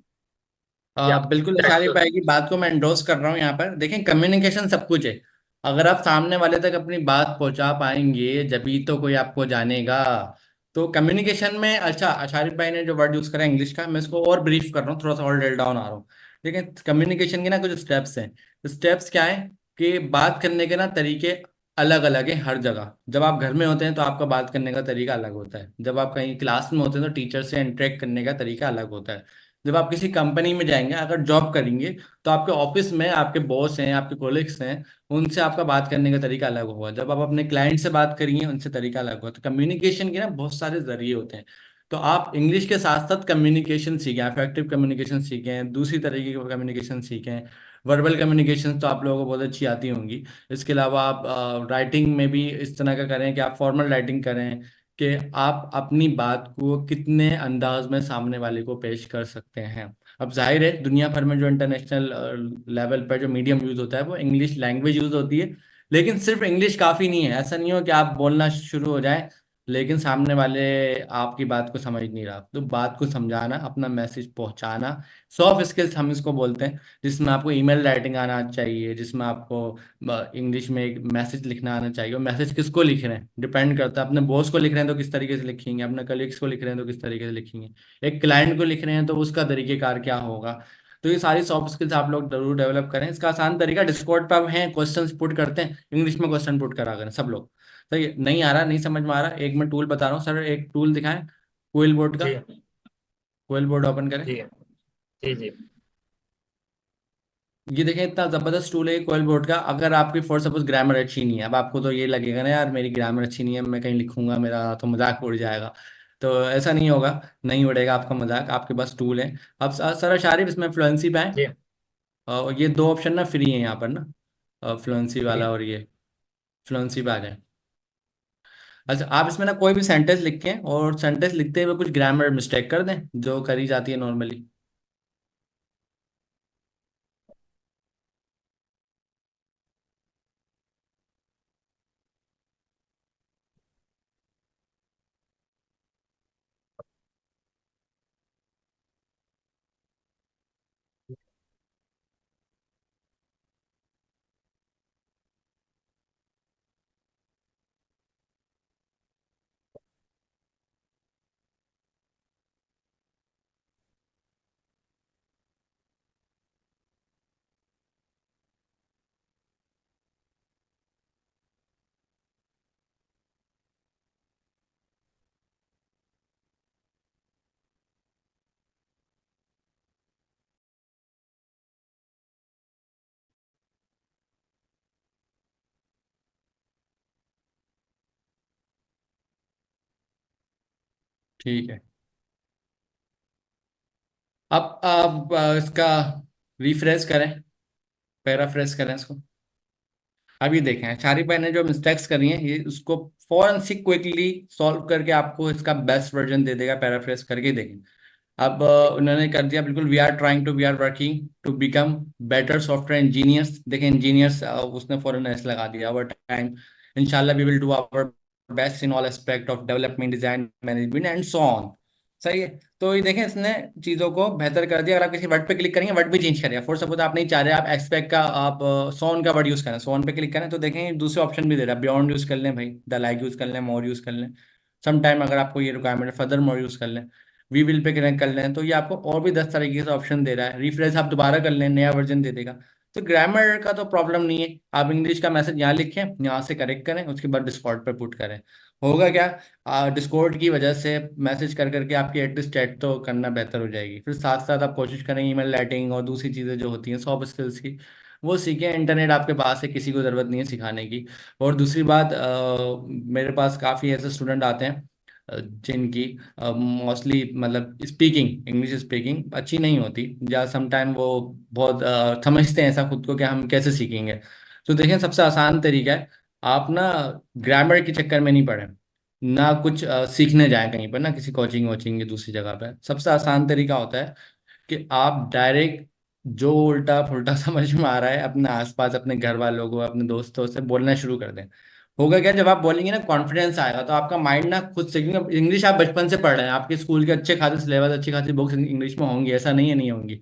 [SPEAKER 1] या
[SPEAKER 2] बिल्कुल
[SPEAKER 1] दैट्स
[SPEAKER 2] शारिफ
[SPEAKER 1] ऑल।
[SPEAKER 2] भाई की बात को मैं एंडोर्स कर रहा हूँ यहाँ पर। देखें कम्युनिकेशन सब कुछ है। अगर आप सामने वाले तक अपनी बात पहुंचा पाएंगे जभी तो कोई आपको जानेगा। तो कम्युनिकेशन में, अच्छा शारिफ भाई ने जो वर्ड यूज करा इंग्लिश का, मैं इसको और ब्रीफ कर रहा हूँ, थोड़ा सा और डिल डाउन आ रहा हूँ। देखिए कम्युनिकेशन के ना कुछ स्टेप्स हैं। स्टेप्स क्या है कि बात करने के ना तरीके अलग अलग है हर जगह। जब आप घर में होते हैं तो आपका बात करने का तरीका अलग होता है, जब आप कहीं क्लास में होते हैं तो टीचर से इंटरेक्ट करने का तरीका अलग होता है, जब आप किसी कंपनी में जाएंगे अगर जॉब करेंगे तो आपके ऑफिस में आपके बॉस हैं, आपके कोलिग्स हैं, उनसे आपका बात करने का तरीका अलग होगा, जब आप अपने क्लाइंट से बात करेंगे उनसे तरीका अलग होगा। तो कम्युनिकेशन के ना बहुत सारे जरिए होते हैं। तो आप इंग्लिश के साथ साथ कम्युनिकेशन सीखें, अफेक्टिव कम्युनिकेशन सीखें, दूसरी तरीके की कम्युनिकेशन सीखें। वर्बल कम्युनिकेशन तो आप लोगों को बहुत अच्छी आती होंगी। इसके अलावा आप राइटिंग में भी इस तरह का करें कि आप फॉर्मल राइटिंग करें, कि आप अपनी बात को कितने अंदाज में सामने वाले को पेश कर सकते हैं। अब जाहिर है दुनिया भर में जो इंटरनेशनल लेवल पर जो मीडियम यूज होता है वो इंग्लिश लैंग्वेज यूज होती है, लेकिन सिर्फ इंग्लिश काफ़ी नहीं है। ऐसा नहीं हो कि आप बोलना शुरू हो जाए लेकिन सामने वाले आपकी बात को समझ नहीं रहा। तो बात को समझाना, अपना मैसेज पहुंचाना, सॉफ्ट स्किल्स हम इसको बोलते हैं, जिसमें आपको ईमेल राइटिंग आना चाहिए, जिसमें आपको इंग्लिश में एक मैसेज लिखना आना चाहिए। और मैसेज किसको लिख रहे हैं डिपेंड करता है, अपने बॉस को लिख रहे हैं तो किस तरीके से लिखेंगे, अपने कलीग्स को लिख रहे हैं तो किस तरीके से लिखेंगे, एक क्लाइंट को लिख रहे हैं तो उसका तरीकेकार क्या होगा। तो ये सारी सॉफ्ट स्किल्स आप लोग जरूर डेवलप करें। इसका आसान तरीका डिस्कॉर्ड पे अब हैं, क्वेश्चंस पुट करते हैं, इंग्लिश में क्वेश्चन पुट करा करें सब लोग। तो ये नहीं आ रहा, नहीं समझ में आ रहा, एक मैं टूल बता रहा हूँ सर, एक टूल दिखाएं क्विल बोर्ड का।
[SPEAKER 1] जी
[SPEAKER 2] क्विल बोर्ड ओपन करें।
[SPEAKER 1] जी जी जी
[SPEAKER 2] ये देखें इतना जबरदस्त टूल है कोयल बोर्ड का। अगर आपकी फॉर सपोज ग्रामर अच्छी नहीं है, अब आपको तो ये लगेगा ना यार मेरी ग्रामर अच्छी नहीं है, मैं कहीं लिखूंगा मेरा तो मजाक उड़ जाएगा। तो ऐसा नहीं होगा, नहीं उड़ेगा आपका मजाक, आपके पास टूल है। अब सर शारिफ इसमें फ्लुएंसी पे आए।
[SPEAKER 1] जी
[SPEAKER 2] ये दो ऑप्शन ना फ्री है यहाँ पर ना, फ्लुएंसी
[SPEAKER 1] जी
[SPEAKER 2] वाला और ये, फ्लुएंसी पे आ जाए। अच्छा आप इसमें ना कोई भी सेंटेंस लिखें और सेंटेंस लिखते हुए कुछ ग्रामर मिस्टेक कर दें जो करी जाती है नॉर्मली। ठीक है। अब आप इसका रिफ्रेश करें, पैराफ्रेश करें इसको। अब ये देखें शारिक भाई ने जो मिस्टेक्स करी हैं ये उसको फौरन से क्विकली सॉल्व करके आपको इसका बेस्ट वर्जन दे देगा, पैराफ्रेज करके देखें। अब उन्होंने कर दिया बिल्कुल, we are working to become better software engineers. देखें इंजीनियर्स उसने फॉरन एस लगा दिया, ओवर टाइम इंशाल्लाह we will do our best in all aspect of development, design, management and so on. सही है। तो ये देखें इसने चीज़ों को बेहतर कर दिया। अगर आप किसी वर्ड पे क्लिक करेंगे वर्ड भी चेंज करेगा, फॉर सपोज आप नहीं चाह रहे आप एक्सपेक्ट का आप सोन का वर्ड यूज़ करें, सोन पे क्लिक करें तो देखें दूसरे ऑप्शन भी दे रहा है, बियॉन्ड यूज़ कर लें भाई, द लाइक यूज़ कर लें, मोर यूज़ कर लें, सम टाइम अगर आपको ये रिक्वायरमेंट है फर्दर मोर यूज़ कर लें, वी विल पे कनेक्ट कर लें। तो ये आपको और भी 10 तरीके से ऑप्शन दे रहा है। रिफ्रेश आप दोबारा कर लें, नया वर्जन दे देगा। तो ग्रामर का तो प्रॉब्लम नहीं है, आप इंग्लिश का मैसेज यहाँ लिखें, यहाँ से करेक्ट करें, उसके बाद डिस्कॉर्ड पर पुट करें। होगा क्या, डिस्कॉर्ड की वजह से मैसेज कर करके आपकी एटलीस्ट चैट तो करना बेहतर हो जाएगी। फिर साथ साथ आप कोशिश करें ईमेल राइटिंग और दूसरी चीज़ें जो होती हैं सॉफ्ट स्किल्स की, वो सीखें। इंटरनेट आपके पास है, किसी को ज़रूरत नहीं है सिखाने की। और दूसरी बात, मेरे पास काफ़ी ऐसे स्टूडेंट आते हैं जिनकी मोस्टली मतलब स्पीकिंग, इंग्लिश स्पीकिंग अच्छी नहीं होती, या समटाइम वो बहुत समझते हैं ऐसा खुद को कि हम कैसे सीखेंगे। तो देखें सबसे आसान तरीका है, आप ना ग्रामर के चक्कर में नहीं पड़े, ना कुछ सीखने जाएं कहीं पर, ना किसी कोचिंग वोचिंग की दूसरी जगह पे। सबसे आसान तरीका होता है कि आप डायरेक्ट जो उल्टा फुल्टा समझ में आ रहा है अपने आसपास अपने घर वालों को अपने दोस्तों से बोलना शुरू कर दें। होगा क्या, जब आप बोलेंगे ना कॉन्फिडेंस आएगा, तो आपका माइंड ना खुद से, क्योंकि इंग्लिश आप बचपन से पढ़ रहे हैं, आपके स्कूल के अच्छे खासे सिलेबस, अच्छी खासी बुक्स इंग्लिश में होंगी, ऐसा नहीं है नहीं होंगी।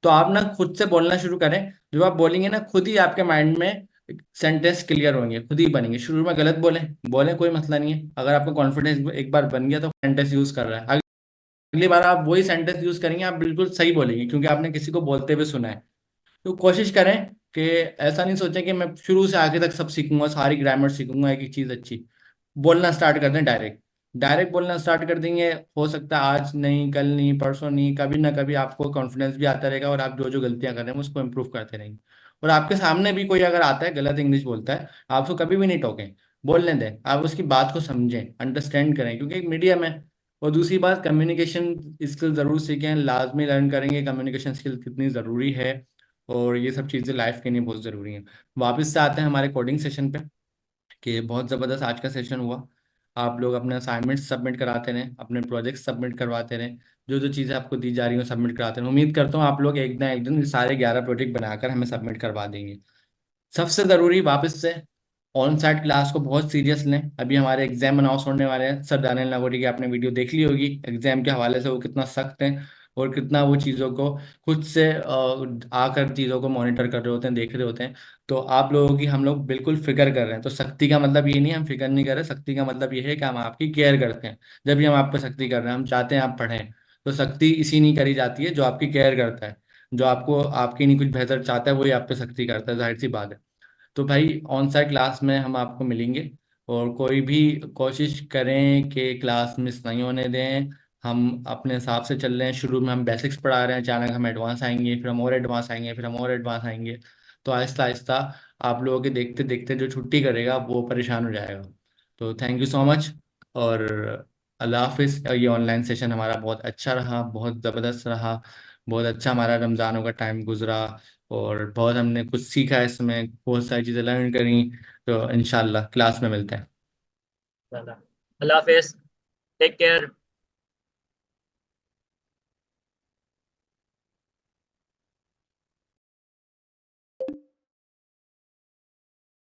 [SPEAKER 2] तो आप ना खुद से बोलना शुरू करें। जब आप बोलेंगे ना खुद ही आपके माइंड में सेंटेंस क्लियर होंगे, खुद ही बनेंगे। शुरू में गलत बोलें, बोलें कोई मसला नहीं है, अगर आपका कॉन्फिडेंस एक बार बन गया तो सेंटेंस यूज कर रहा है, अगली बार आप वही सेंटेंस यूज करेंगे आप बिल्कुल सही बोलेंगे क्योंकि आपने किसी को बोलते हुए सुना है। तो कोशिश करें कि ऐसा नहीं सोचें कि मैं शुरू से आगे तक सब सीखूंगा, सारी ग्रामर सीखूंगा, एक एक चीज अच्छी। बोलना स्टार्ट कर दें डायरेक्ट। डायरेक्ट बोलना स्टार्ट कर देंगे, हो सकता है आज नहीं, कल नहीं, परसों नहीं, कभी ना कभी आपको कॉन्फिडेंस भी आता रहेगा और आप जो जो गलतियां कर रहे हैं उसको इम्प्रूव करते रहेंगे। और आपके सामने भी कोई अगर आता है गलत इंग्लिश बोलता है, आप उसको कभी भी नहीं टोकें, बोलने दें, आप उसकी बात को समझें, अंडरस्टैंड करें, क्योंकि एक मीडियम है। और दूसरी बात, कम्युनिकेशन स्किल जरूर सीखें, लाजमी लर्न करेंगे कम्युनिकेशन स्किल कितनी ज़रूरी है। और ये सब चीज़ें लाइफ के लिए बहुत ज़रूरी हैं। वापस से आते हैं हमारे कोडिंग सेशन पे, कि बहुत ज़बरदस्त आज का सेशन हुआ। आप लोग अपने असाइनमेंट सबमिट कराते रहें, अपने प्रोजेक्ट सबमिट करवाते रहें, जो जो चीज़ें आपको दी जा रही हो सबमिट कराते रहें। उम्मीद करता हूँ आप लोग एक दिन सारे 11 प्रोजेक्ट बनाकर हमें सबमिट करवा देंगे। सबसे ज़रूरी वापस से, ऑन साइट क्लास को बहुत सीरियस लें। अभी हमारे एग्जाम अनाउंस होने वाले हैं। सर दानियल नागोरी की आपने वीडियो देख ली होगी एग्जाम के हवाले से, वो कितना सख्त हैं और कितना वो चीज़ों को खुद से आकर चीज़ों को मॉनिटर कर रहे होते हैं, देख रहे होते हैं। तो आप लोगों की हम लोग बिल्कुल फिक्र कर रहे हैं। तो सख्ती का मतलब ये नहीं है हम फिक्र नहीं कर रहे, सख्ती का मतलब ये है कि हम आपकी केयर करते हैं। जब भी हम आप पे सख्ती कर रहे हैं, हम चाहते हैं आप पढ़ें। तो सख्ती इसी नहीं करी जाती है जो आपकी केयर करता है, जो आपको आपकी नहीं कुछ बेहतर चाहता है, वही आप पे सख्ती करता है, जाहिर सी बात है। तो भाई ऑन साइट क्लास में हम आपको मिलेंगे, और कोई भी कोशिश करें कि क्लास मिस नहीं होने दें। हम अपने हिसाब से चल रहे हैं, शुरू में हम बेसिक्स पढ़ा रहे हैं, अचानक हम एडवांस आएंगे, फिर हम और एडवांस आएंगे, फिर हम और एडवांस आएंगे। तो आहिस्ता आहिस्ता आप लोगों के देखते देखते जो छुट्टी करेगा वो परेशान हो जाएगा। तो थैंक यू सो मच, और अल्लाह हाफिज़। ये ऑनलाइन सेशन हमारा बहुत अच्छा रहा, बहुत ज़बरदस्त रहा, बहुत अच्छा हमारा रमज़ानों का टाइम गुजरा, और बहुत हमने कुछ सीखा इसमें, बहुत सारी चीज़ें लर्न करी। तो इंशाल्लाह क्लास में मिलते हैं।
[SPEAKER 1] अल्लाह हाफिज, टेक केयर।